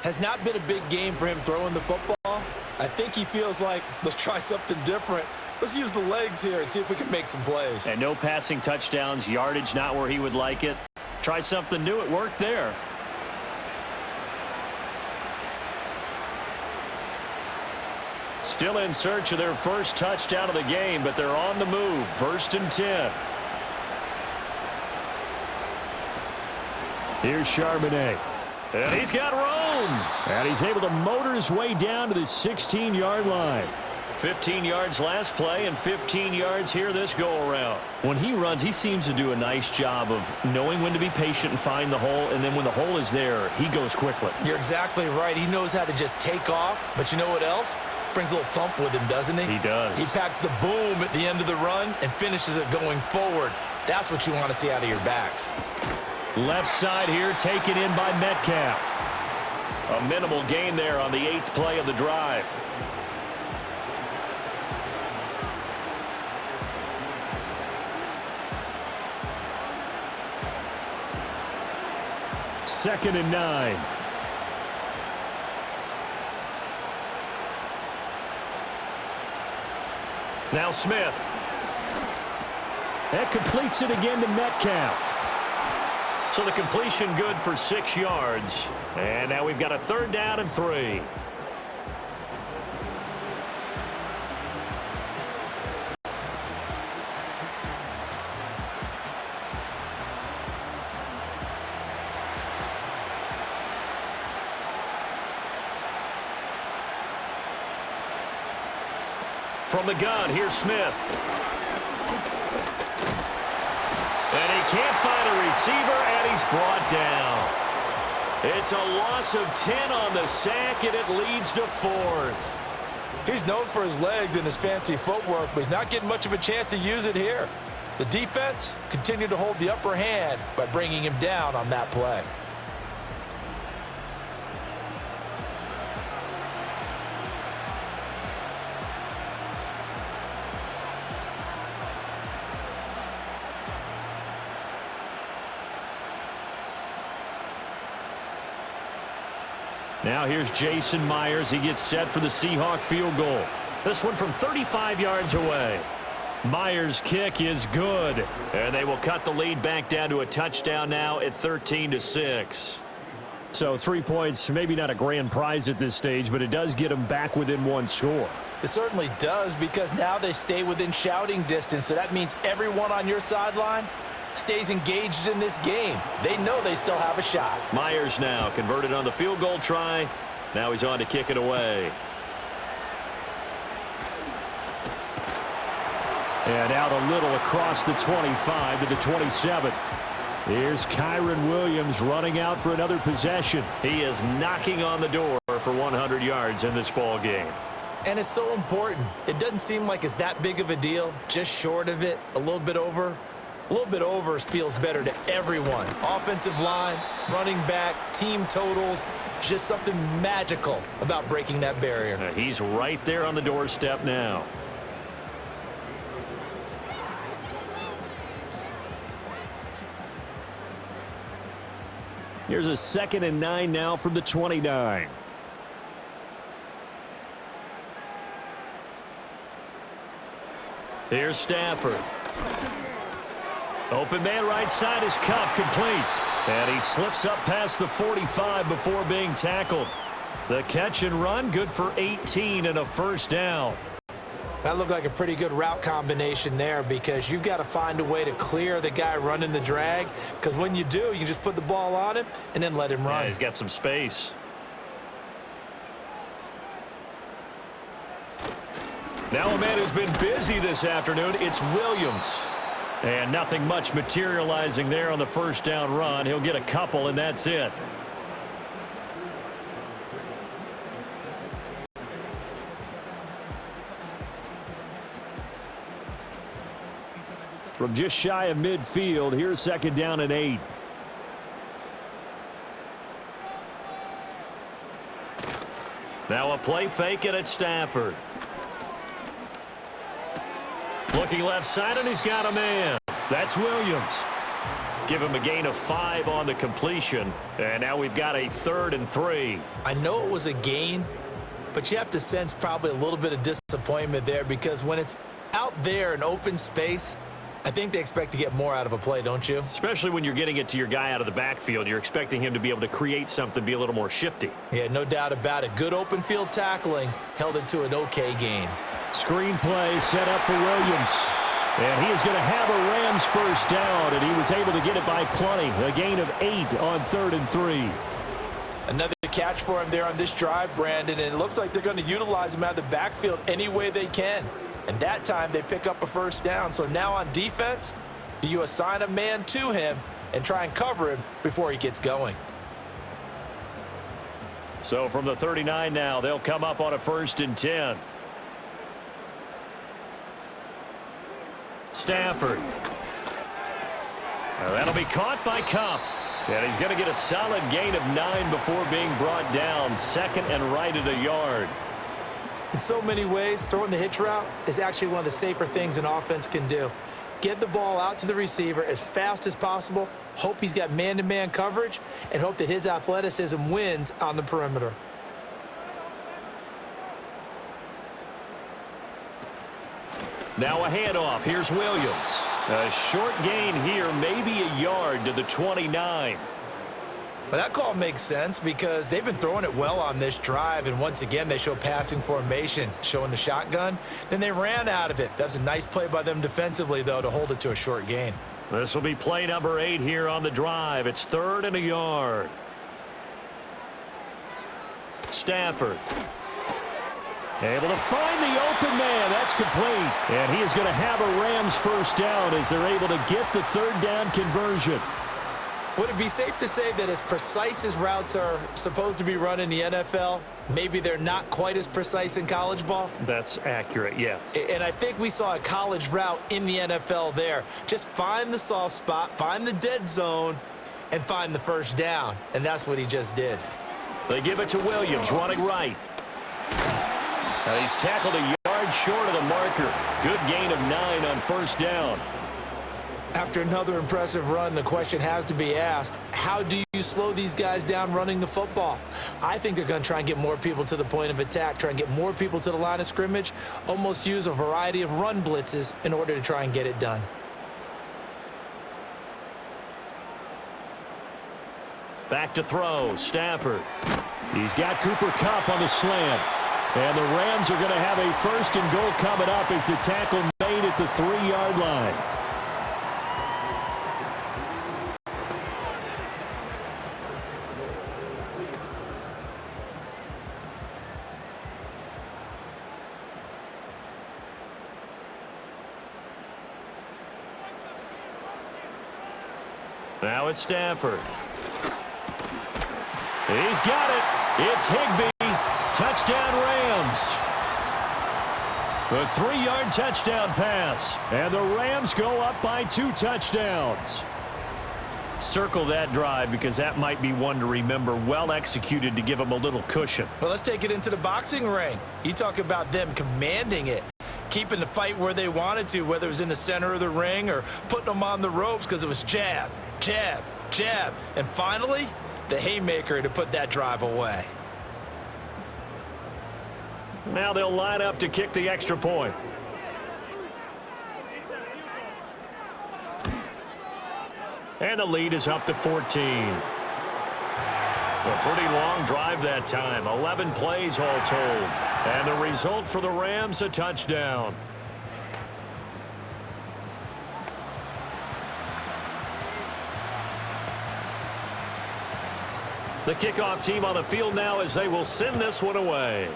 Has not been a big game for him throwing the football. I think he feels like, let's try something different. Let's use the legs here and see if we can make some plays. And no passing touchdowns, yardage not where he would like it. Try something new, it worked there. Still in search of their first touchdown of the game, but they're on the move. 1st and 10. Here's Charbonnet. And he's got room. And he's able to motor his way down to the 16-yard line. 15 yards last play and 15 yards here this go-around. When he runs, he seems to do a nice job of knowing when to be patient and find the hole, and then when the hole is there, he goes quickly. You're exactly right. He knows how to just take off, but you know what else? Brings a little thump with him, doesn't he? He does. He packs the boom at the end of the run and finishes it going forward. That's what you want to see out of your backs. Left side here taken in by Metcalf. A minimal gain there on the 8th play of the drive. Second and 9. Now Smith. That completes it again to Metcalf. So the completion good for 6 yards. And now we've got a 3rd down and 3. From the gun, here's Smith. And he can't find a receiver, and he's brought down. It's a loss of 10 on the sack, and it leads to 4th. He's known for his legs and his fancy footwork, but he's not getting much of a chance to use it here. The defense continued to hold the upper hand by bringing him down on that play. Now here's Jason Myers. He gets set for the Seahawk field goal. This one from 35 yards away. Myers' kick is good. And they will cut the lead back down to a touchdown now at 13-6. So 3 points, maybe not a grand prize at this stage, but it does get them back within 1 score. It certainly does, because now they stay within shouting distance, so that means everyone on your sideline stays engaged in this game. They know they still have a shot. Myers now converted on the field goal try. Now he's on to kick it away. And out a little across the 25 to the 27. Here's Kyron Williams running out for another possession. He is knocking on the door for 100 yards in this ball game. And it's so important. It doesn't seem like it's that big of a deal. Just short of it, a little bit over. A little bit over feels better to everyone. Offensive line, running back, team totals, just something magical about breaking that barrier. He's right there on the doorstep now. Here's a 2nd and 9 now from the 29. Here's Stafford. Open man right side is Cup, complete. And he slips up past the 45 before being tackled. The catch and run, good for 18 and a first down. That looked like a pretty good route combination there because you've got to find a way to clear the guy running the drag, because when you do, you just put the ball on him and then let him run. Yeah, he's got some space. Now a man who's been busy this afternoon, it's Williams. And nothing much materializing there on the first down run. He'll get a couple, and that's it. From just shy of midfield, here's second down and 8. Now a play fake, and it's Stafford. Looking left side, and he's got a man. That's Williams. Give him a gain of 5 on the completion. And now we've got a 3rd and 3. I know it was a gain, but you have to sense probably a little bit of disappointment there, because when it's out there in open space, I think they expect to get more out of a play, don't you? Especially when you're getting it to your guy out of the backfield. You're expecting him to be able to create something, be a little more shifty. Yeah, no doubt about it. Good open field tackling held it to an okay gain. Screen play set up for Williams. And he is going to have a Rams first down, and he was able to get it by plenty. A gain of 8 on 3rd and 3. Another catch for him there on this drive, Brandon, and it looks like they're going to utilize him out of the backfield any way they can. And that time they pick up a first down. So now on defense, do you assign a man to him and try and cover him before he gets going? So from the 39 now, they'll come up on a 1st and 10. Stafford. Now that'll be caught by Cup. And he's going to get a solid gain of 9 before being brought down. 2nd and right at a yard. In so many ways, throwing the hitch route is actually one of the safer things an offense can do. Get the ball out to the receiver as fast as possible, hope he's got man-to-man coverage, and hope that his athleticism wins on the perimeter. Now a handoff. Here's Williams. A short gain here, maybe a yard to the 29. But that call makes sense because they've been throwing it well on this drive, and once again they show passing formation, showing the shotgun. Then they ran out of it. That's a nice play by them defensively, though, to hold it to a short gain. This will be play number 8 here on the drive. It's 3rd and a yard. Stafford. Able to find the open man. That's complete. And he is going to have a Rams first down as they're able to get the 3rd down conversion. Would it be safe to say that as precise as routes are supposed to be run in the NFL, maybe they're not quite as precise in college ball? That's accurate, yeah. And I think we saw a college route in the NFL there. Just find the soft spot, find the dead zone, and find the first down. And that's what he just did. They give it to Williams, running right. Now he's tackled a yard short of the marker. Good gain of 9 on first down. After another impressive run, the question has to be asked, how do you slow these guys down running the football? I think they're going to try and get more people to the point of attack, try and get more people to the line of scrimmage, almost use a variety of run blitzes in order to try and get it done. Back to throw, Stafford. He's got Cooper Kupp on the slant. And the Rams are going to have a 1st and goal coming up as the tackle made at the 3-yard line. Now it's Stafford. He's got it. It's Higbee. Touchdown Rams. A 3-yard touchdown pass. And the Rams go up by 2 touchdowns. Circle that drive because that might be one to remember. Well executed to give them a little cushion. Well, let's take it into the boxing ring. You talk about them commanding it, keeping the fight where they wanted to, whether it was in the center of the ring or putting them on the ropes because it was jab, jab, jab. And finally, the haymaker to put that drive away. Now they'll line up to kick the extra point. And the lead is up to 14. A pretty long drive that time. 11 plays all told. And the result for the Rams, a touchdown. The kickoff team on the field now as they will send this one away.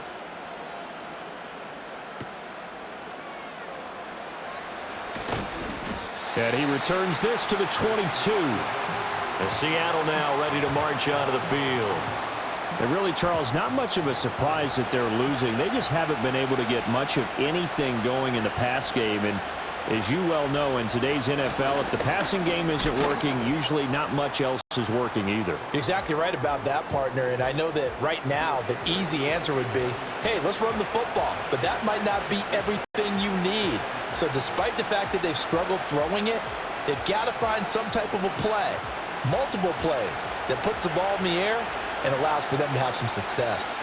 And he returns this to the 22. And Seattle now ready to march out of the field. And really, Charles, not much of a surprise that they're losing. They just haven't been able to get much of anything going in the pass game. And as you well know, in today's NFL, if the passing game isn't working, usually not much else is working either. You're exactly right about that, partner. And I know that right now the easy answer would be, hey, let's run the football. But that might not be everything you need. So despite the fact that they've struggled throwing it, they've got to find some type of a play, multiple plays, that puts the ball in the air and allows for them to have some success.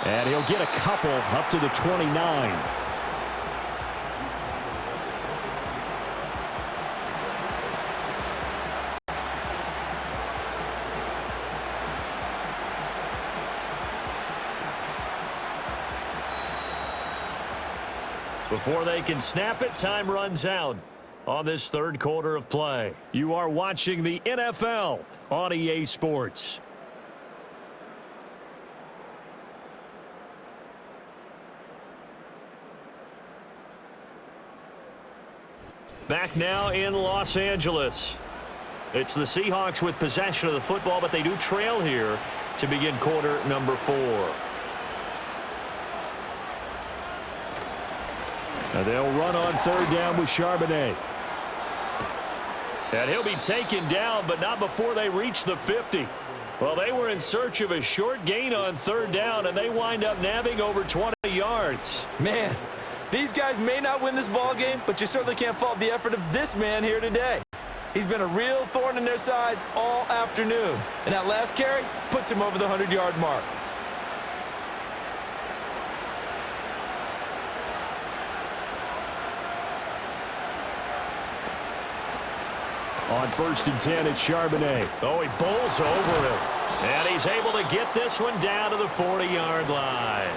And he'll get a couple up to the 29. Before they can snap it, time runs out on this third quarter of play. You are watching the NFL on EA Sports. Back now in Los Angeles. It's the Seahawks with possession of the football, but they do trail here to begin quarter number 4. And they'll run on third down with Charbonnet. And he'll be taken down, but not before they reach the 50. Well, they were in search of a short gain on third down, and they wind up nabbing over 20 yards. Man, these guys may not win this ball game, but you certainly can't fault the effort of this man here today. He's been a real thorn in their sides all afternoon. And that last carry puts him over the 100-yard mark. On 1st and 10, it's Charbonnet. Oh, he bowls over him. And he's able to get this one down to the 40-yard line.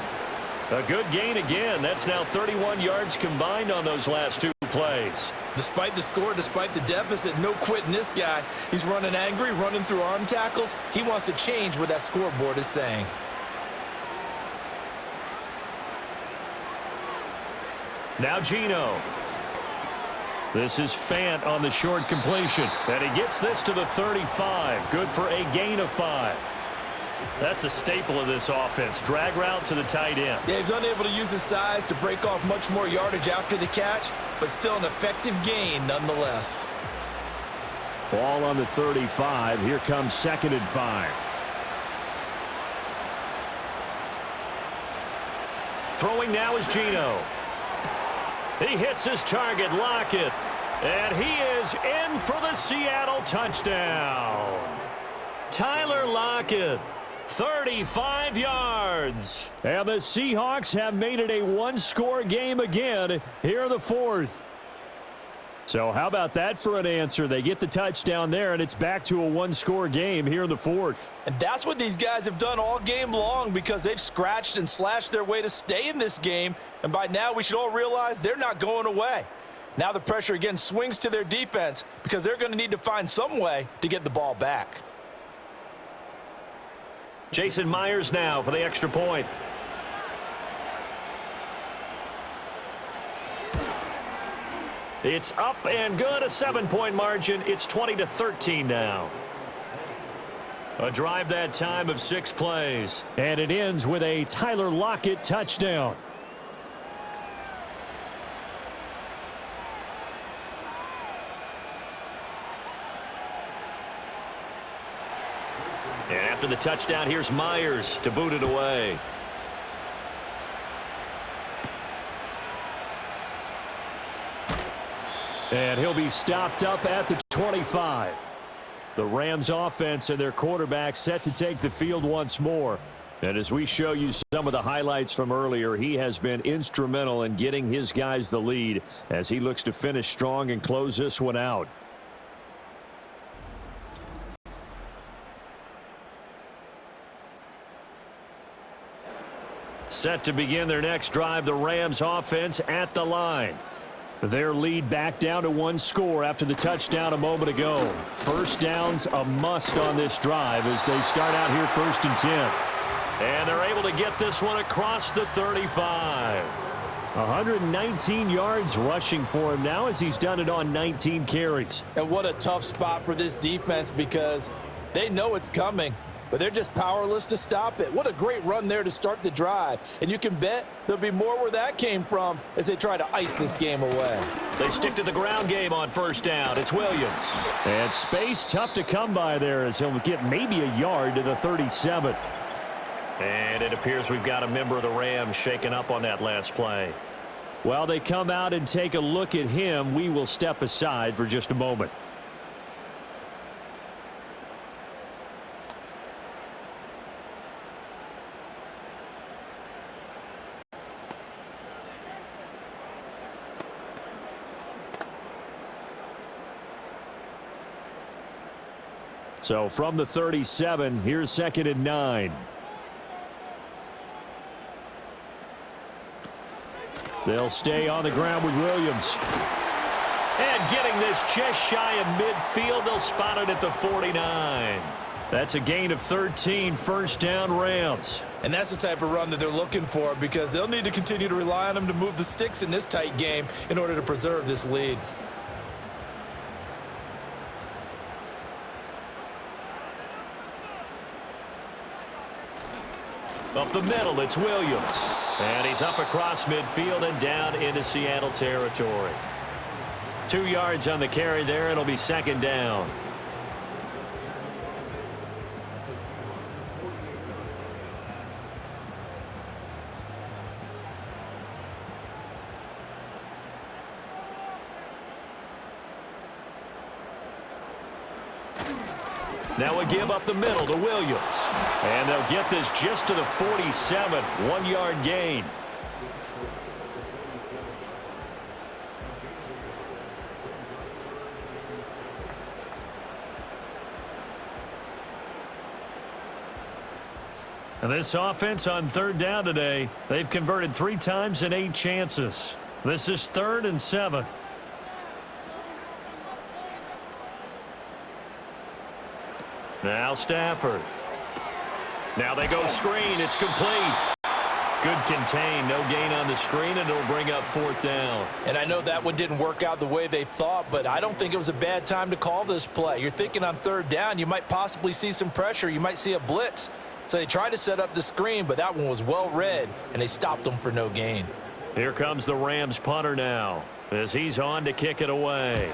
A good gain again. That's now 31 yards combined on those last 2 plays. Despite the score, despite the deficit, no quitting this guy. He's running angry, running through arm tackles. He wants to change what that scoreboard is saying. Now Geno. This is Fant on the short completion. And he gets this to the 35. Good for a gain of 5. That's a staple of this offense. Drag route to the tight end. Yeah, he's unable to use his size to break off much more yardage after the catch, but still an effective gain nonetheless. Ball on the 35. Here comes 2nd and 5. Throwing now is Geno. He hits his target, Lockett. And he is in for the Seattle touchdown. Tyler Lockett, 35 yards. And the Seahawks have made it a one-score game again here in the 4th. So how about that for an answer? They get the touchdown there, and it's back to a one-score game here in the 4th. And that's what these guys have done all game long, because they've scratched and slashed their way to stay in this game. And by now, we should all realize they're not going away. Now the pressure again swings to their defense, because they're going to need to find some way to get the ball back. Jason Myers now for the extra point. It's up and good, a 7-point margin. It's 20-13 now. A drive that time of 6 plays. And it ends with a Tyler Lockett touchdown. And after the touchdown, here's Myers to boot it away. And he'll be stopped up at the 25. The Rams offense and their quarterback set to take the field once more. And as we show you some of the highlights from earlier, he has been instrumental in getting his guys the lead as he looks to finish strong and close this one out. Set to begin their next drive, the Rams offense at the line. Their lead back down to one score after the touchdown a moment ago. First down's a must on this drive as they start out here 1st and 10. And they're able to get this one across the 35. 119 yards rushing for him now as he's done it on 19 carries. And what a tough spot for this defense because they know it's coming, but they're just powerless to stop it. What a great run there to start the drive. And you can bet there'll be more where that came from as they try to ice this game away. They stick to the ground game on 1st down. It's Williams. And space tough to come by there as he'll get maybe a yard to the 37. And it appears we've got a member of the Rams shaken up on that last play. While they come out and take a look at him, we will step aside for just a moment. So from the 37, here's 2nd and 9. They'll stay on the ground with Williams. And getting this just shy of midfield, they'll spot it at the 49. That's a gain of 13, 1st down Rams. And that's the type of run that they're looking for because they'll need to continue to rely on them to move the sticks in this tight game in order to preserve this lead. Up the middle, it's Williams. And he's up across midfield and down into Seattle territory. 2 yards on the carry there. It'll be 2nd down. Now a give up the middle to Williams. And they'll get this just to the 47. 1-yard gain. And this offense on 3rd down today, they've converted 3 times in 8 chances. This is 3rd and 7. Now Stafford. Now they go screen. It's complete. Good contain. No gain on the screen, and it'll bring up 4th down. And I know that one didn't work out the way they thought, but I don't think it was a bad time to call this play. You're thinking on 3rd down, you might possibly see some pressure. You might see a blitz. So they tried to set up the screen, but that one was well read, and they stopped them for no gain. Here comes the Rams punter now as he's on to kick it away.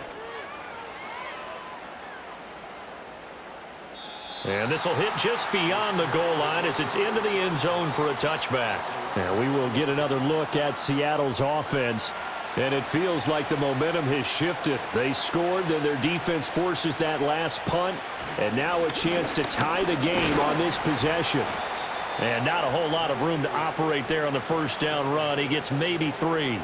And this will hit just beyond the goal line as it's into the end zone for a touchback. Now we will get another look at Seattle's offense. And it feels like the momentum has shifted. They scored, then their defense forces that last punt. And now a chance to tie the game on this possession. And not a whole lot of room to operate there on the 1st down run. He gets maybe 3.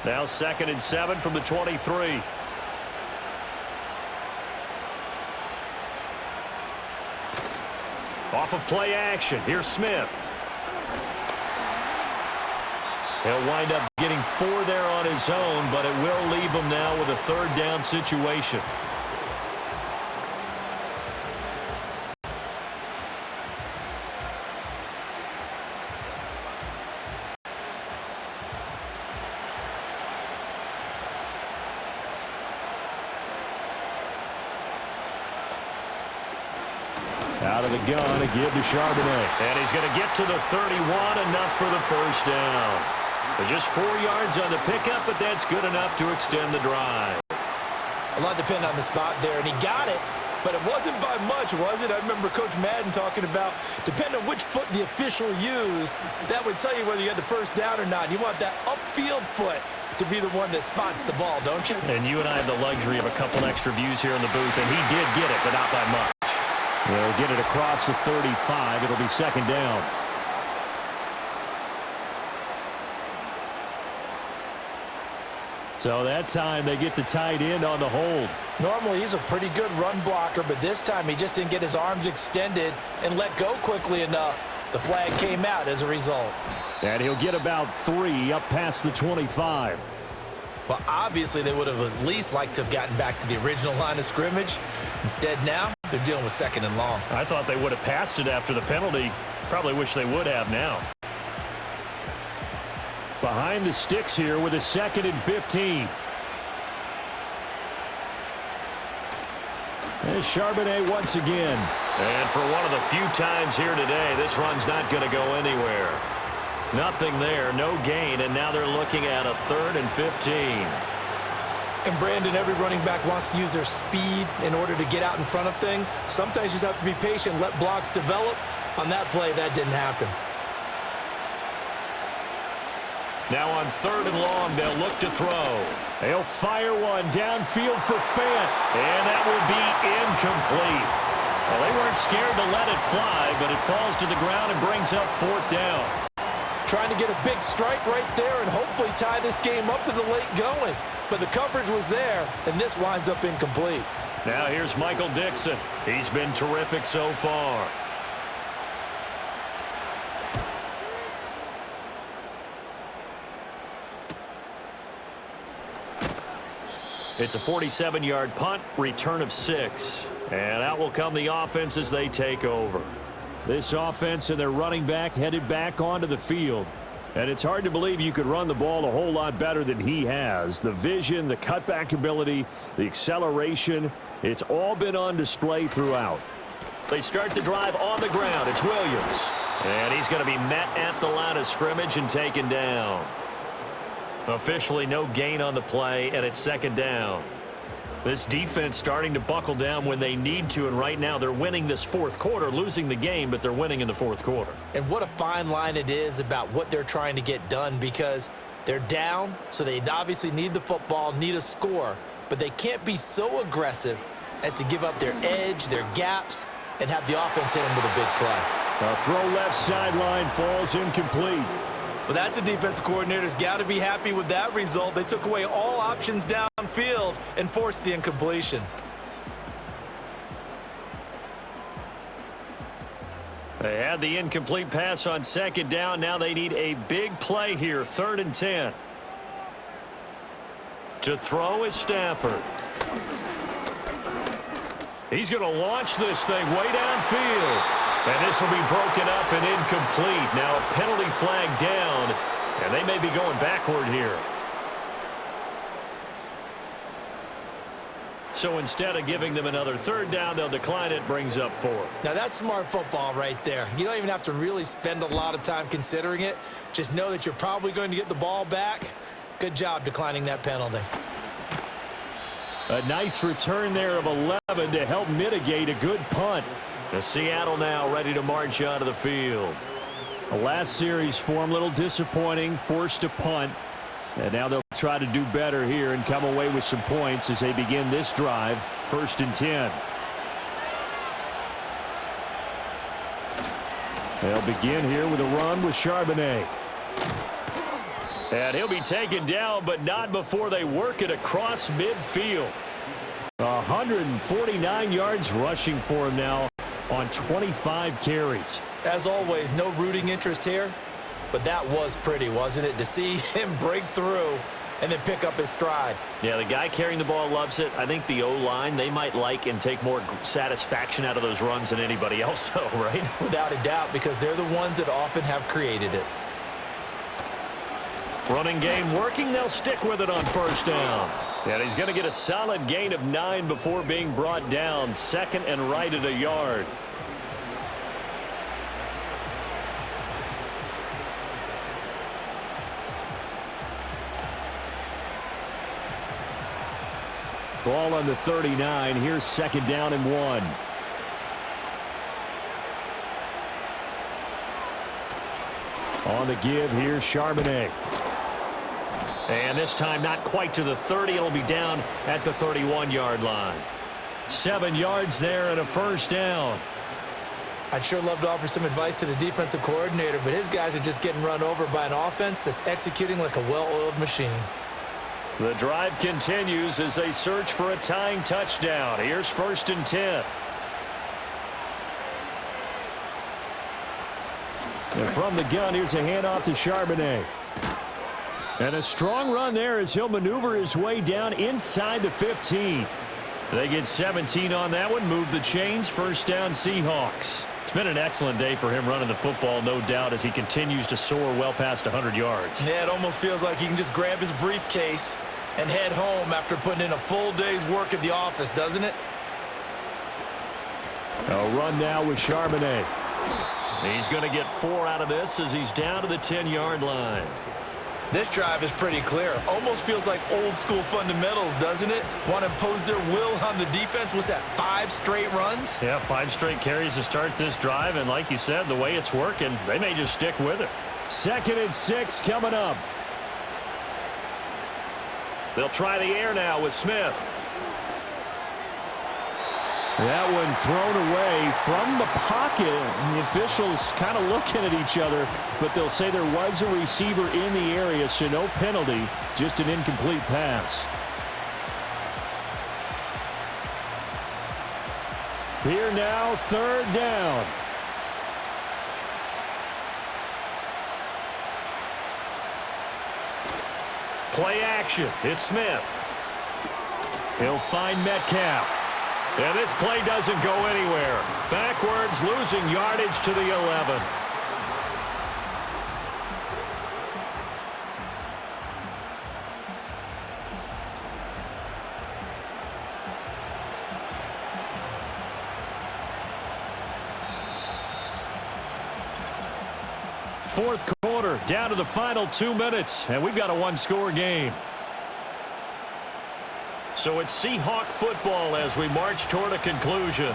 Now 2nd and 7 from the 23. Off of play action. Here's Smith. He'll wind up getting 4 there on his own, but it will leave him now with a 3rd down situation. Out of the gun, a give to Charbonnet. And he's going to get to the 31, enough for the 1st down. But just 4 yards on the pickup, but that's good enough to extend the drive. A lot depend on the spot there, and he got it, but it wasn't by much, was it? I remember Coach Madden talking about, depending on which foot the official used, that would tell you whether you had the first down or not. You want that upfield foot to be the one that spots the ball, don't you? And you and I have the luxury of a couple extra views here in the booth, and he did get it, but not by much. They'll get it across the 35. It'll be second down. So that time they get the tight end on the hold. Normally he's a pretty good run blocker, but this time he just didn't get his arms extended and let go quickly enough. The flag came out as a result. And he'll get about 3 up past the 25. Well, obviously they would have at least liked to have gotten back to the original line of scrimmage. Instead now, they're dealing with second and long. I thought they would have passed it after the penalty. Probably wish they would have now. Behind the sticks here with a 2nd and 15. There's Charbonnet once again. And for one of the few times here today, this run's not going to go anywhere. Nothing there, no gain, and now they're looking at a 3rd and 15. And Brandon, every running back wants to use their speed in order to get out in front of things. Sometimes you just have to be patient, let blocks develop. On that play, that didn't happen. Now on 3rd and long, they'll look to throw. They'll fire one downfield for Fant, and that will be incomplete. Well, they weren't scared to let it fly, but it falls to the ground and brings up 4th down. Trying to get a big strike right there and hopefully tie this game up to the late going. But the coverage was there, and this winds up incomplete. Now here's Michael Dixon. He's been terrific so far. It's a 47-yard punt, return of 6. And out will come the offense as they take over. This offense and their running back headed back onto the field. And it's hard to believe you could run the ball a whole lot better than he has. The vision, the cutback ability, the acceleration, it's all been on display throughout. They start the drive on the ground. It's Williams. And he's going to be met at the line of scrimmage and taken down. Officially no gain on the play, and it's 2nd down. This defense starting to buckle down when they need to, and right now they're winning this 4th quarter, losing the game, but they're winning in the 4th quarter. And what a fine line it is about what they're trying to get done, because they're down, so they obviously need the football, need a score, but they can't be so aggressive as to give up their edge, their gaps, and have the offense hit them with a big play. A throw left sideline falls incomplete. Well, that's a defensive coordinator's got to be happy with that result. They took away all options downfield and forced the incompletion. They had the incomplete pass on 2nd down. Now they need a big play here, 3rd and 10. To throw is Stafford. He's going to launch this thing way downfield. And this will be broken up and incomplete. Now a penalty flag down, and they may be going backward here. So instead of giving them another 3rd down, they'll decline it, brings up 4. Now that's smart football right there. You don't even have to really spend a lot of time considering it. Just know that you're probably going to get the ball back. Good job declining that penalty. A nice return there of 11 to help mitigate a good punt. The Seattle now ready to march out of the field. The last series for him, a little disappointing, forced a punt. And now they'll try to do better here and come away with some points as they begin this drive, 1st and 10. They'll begin here with a run with Charbonnet. And he'll be taken down, but not before they work it across midfield. 149 yards rushing for him now on 25 carries. As always, no rooting interest here, but that was pretty, wasn't it? To see him break through and then pick up his stride. Yeah, the guy carrying the ball loves it. I think the O-line, they might like and take more satisfaction out of those runs than anybody else, though, right? Without a doubt, because they're the ones that often have created it. Running game working. They'll stick with it on 1st down. And he's going to get a solid gain of 9 before being brought down. 2nd and right at a yard. Ball on the 39. Here's 2nd down and 1. On the give, here's Charbonnet. And this time not quite to the 30. It'll be down at the 31-yard line. 7 yards there and a 1st down. I'd sure love to offer some advice to the defensive coordinator, but his guys are just getting run over by an offense that's executing like a well-oiled machine. The drive continues as they search for a tying touchdown. Here's 1st and 10. And from the gun, here's a handoff to Charbonnet. And a strong run there as he'll maneuver his way down inside the 15. They get 17 on that one, move the chains, 1st down Seahawks. It's been an excellent day for him running the football, no doubt, as he continues to soar well past 100 yards. Yeah, it almost feels like he can just grab his briefcase and head home after putting in a full day's work at the office, doesn't it? A run now with Charbonnet. He's going to get 4 out of this as he's down to the 10-yard line. This drive is pretty clear. Almost feels like old-school fundamentals, doesn't it? Want to impose their will on the defense. Was that 5 straight runs? Yeah, 5 straight carries to start this drive, and like you said, the way it's working, they may just stick with it. 2nd and 6 coming up. They'll try the air now with Smith. That one thrown away from the pocket. The officials kind of looking at each other, but they'll say there was a receiver in the area, so no penalty, just an incomplete pass. Here now, 3rd down. Play action. It's Smith. He'll find Metcalf. And this play doesn't go anywhere. Backwards, losing yardage to the 11. Fourth quarter, down to the final 2 minutes, and we've got a 1-score game. So it's Seahawk football as we march toward a conclusion.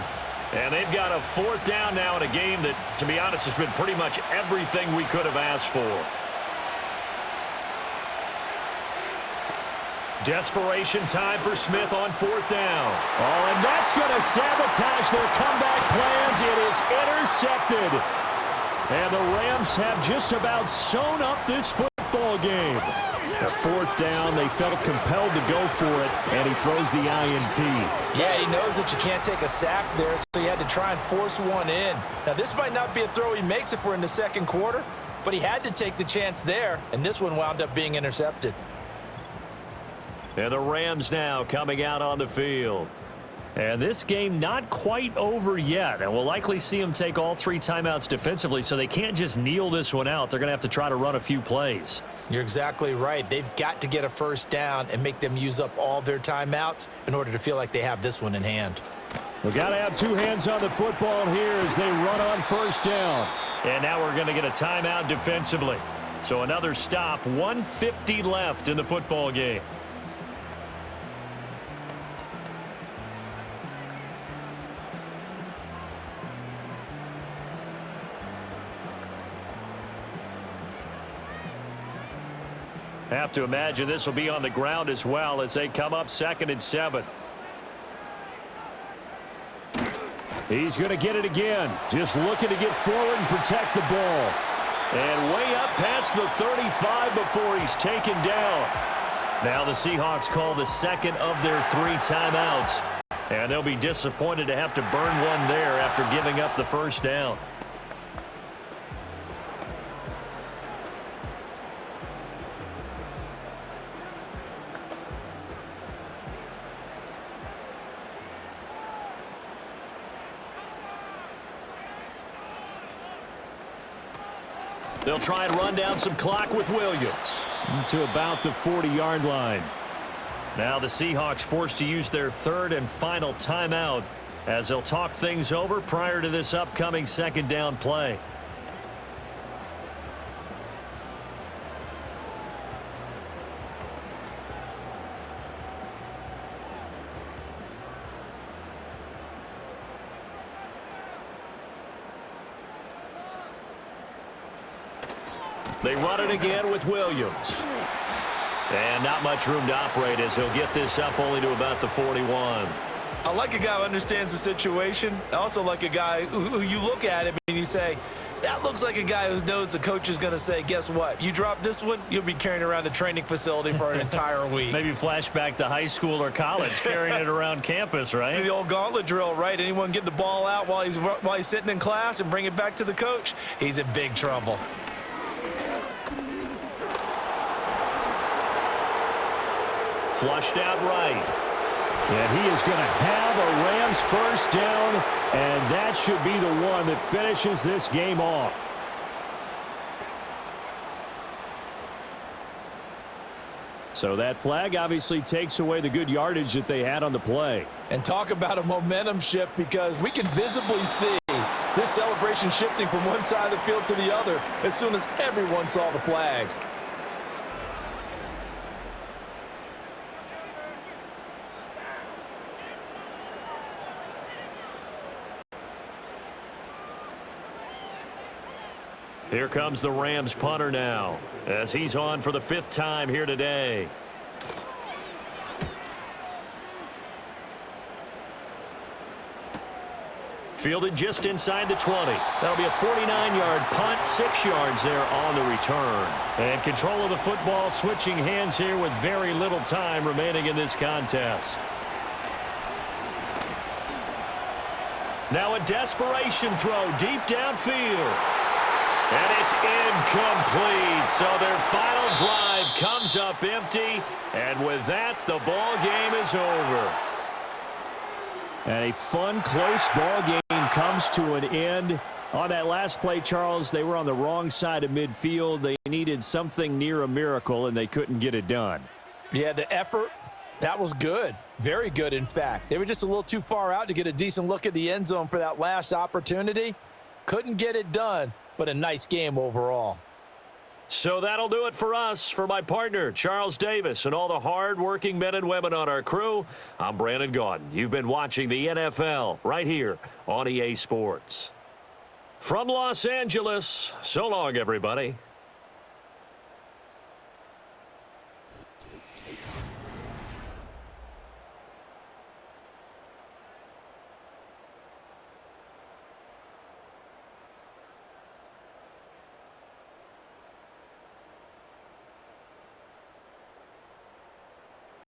And they've got a 4th down now in a game that, to be honest, has been pretty much everything we could have asked for. Desperation time for Smith on 4th down. Oh, and that's going to sabotage their comeback plans. It is intercepted. And the Rams have just about sewn up this football game. A 4th down, they felt compelled to go for it, and he throws the INT. Yeah, he knows that you can't take a sack there, so he had to try and force one in. Now, this might not be a throw he makes if we're in the 2nd quarter, but he had to take the chance there, and this one wound up being intercepted. And the Rams now coming out on the field. And this game not quite over yet, and we'll likely see them take all 3 timeouts defensively, so they can't just kneel this one out. They're going to have to try to run a few plays. You're exactly right. They've got to get a 1st down and make them use up all their timeouts in order to feel like they have this one in hand. We've got to have 2 hands on the football here as they run on 1st down. And now we're going to get a timeout defensively. So another stop, 1:50 left in the football game. Have to imagine this will be on the ground as well as they come up 2nd and 7. He's going to get it again. Just looking to get forward and protect the ball. And way up past the 35 before he's taken down. Now the Seahawks call the 2nd of their 3 timeouts. And they'll be disappointed to have to burn one there after giving up the 1st down. They'll try and run down some clock with Williams to about the 40-yard line. Now the Seahawks forced to use their 3rd and final timeout as they'll talk things over prior to this upcoming 2nd down play. They run it again with Williams. And not much room to operate as he'll get this up only to about the 41. I like a guy who understands the situation. I also like a guy who you look at him and you say, that looks like a guy who knows the coach is going to say, guess what? You drop this one, you'll be carrying around the training facility for an entire week. Maybe flashback to high school or college, carrying it around campus, right? The old gauntlet drill, right? Anyone get the ball out while he's sitting in class and bring it back to the coach, he's in big trouble. Flushed out right. And he is going to have a Rams first down, and that should be the one that finishes this game off. So that flag obviously takes away the good yardage that they had on the play. And talk about a momentum shift, because we can visibly see this celebration shifting from one side of the field to the other as soon as everyone saw the flag. Here comes the Rams punter now, as he's on for the 5th time here today. Fielded just inside the 20. That'll be a 49-yard punt, 6 yards there on the return. And control of the football switching hands here with very little time remaining in this contest. Now a desperation throw deep downfield. And it's incomplete. So their final drive comes up empty. And with that, the ball game is over. And a fun, close ball game comes to an end. On that last play, Charles, they were on the wrong side of midfield. They needed something near a miracle, and they couldn't get it done. Yeah, the effort, that was good. Very good, in fact. They were just a little too far out to get a decent look at the end zone for that last opportunity. Couldn't get it done, but a nice game overall. So that'll do it for us. For my partner, Charles Davis, and all the hard-working men and women on our crew, I'm Brandon Gaudin. You've been watching the NFL right here on EA Sports. From Los Angeles, so long, everybody.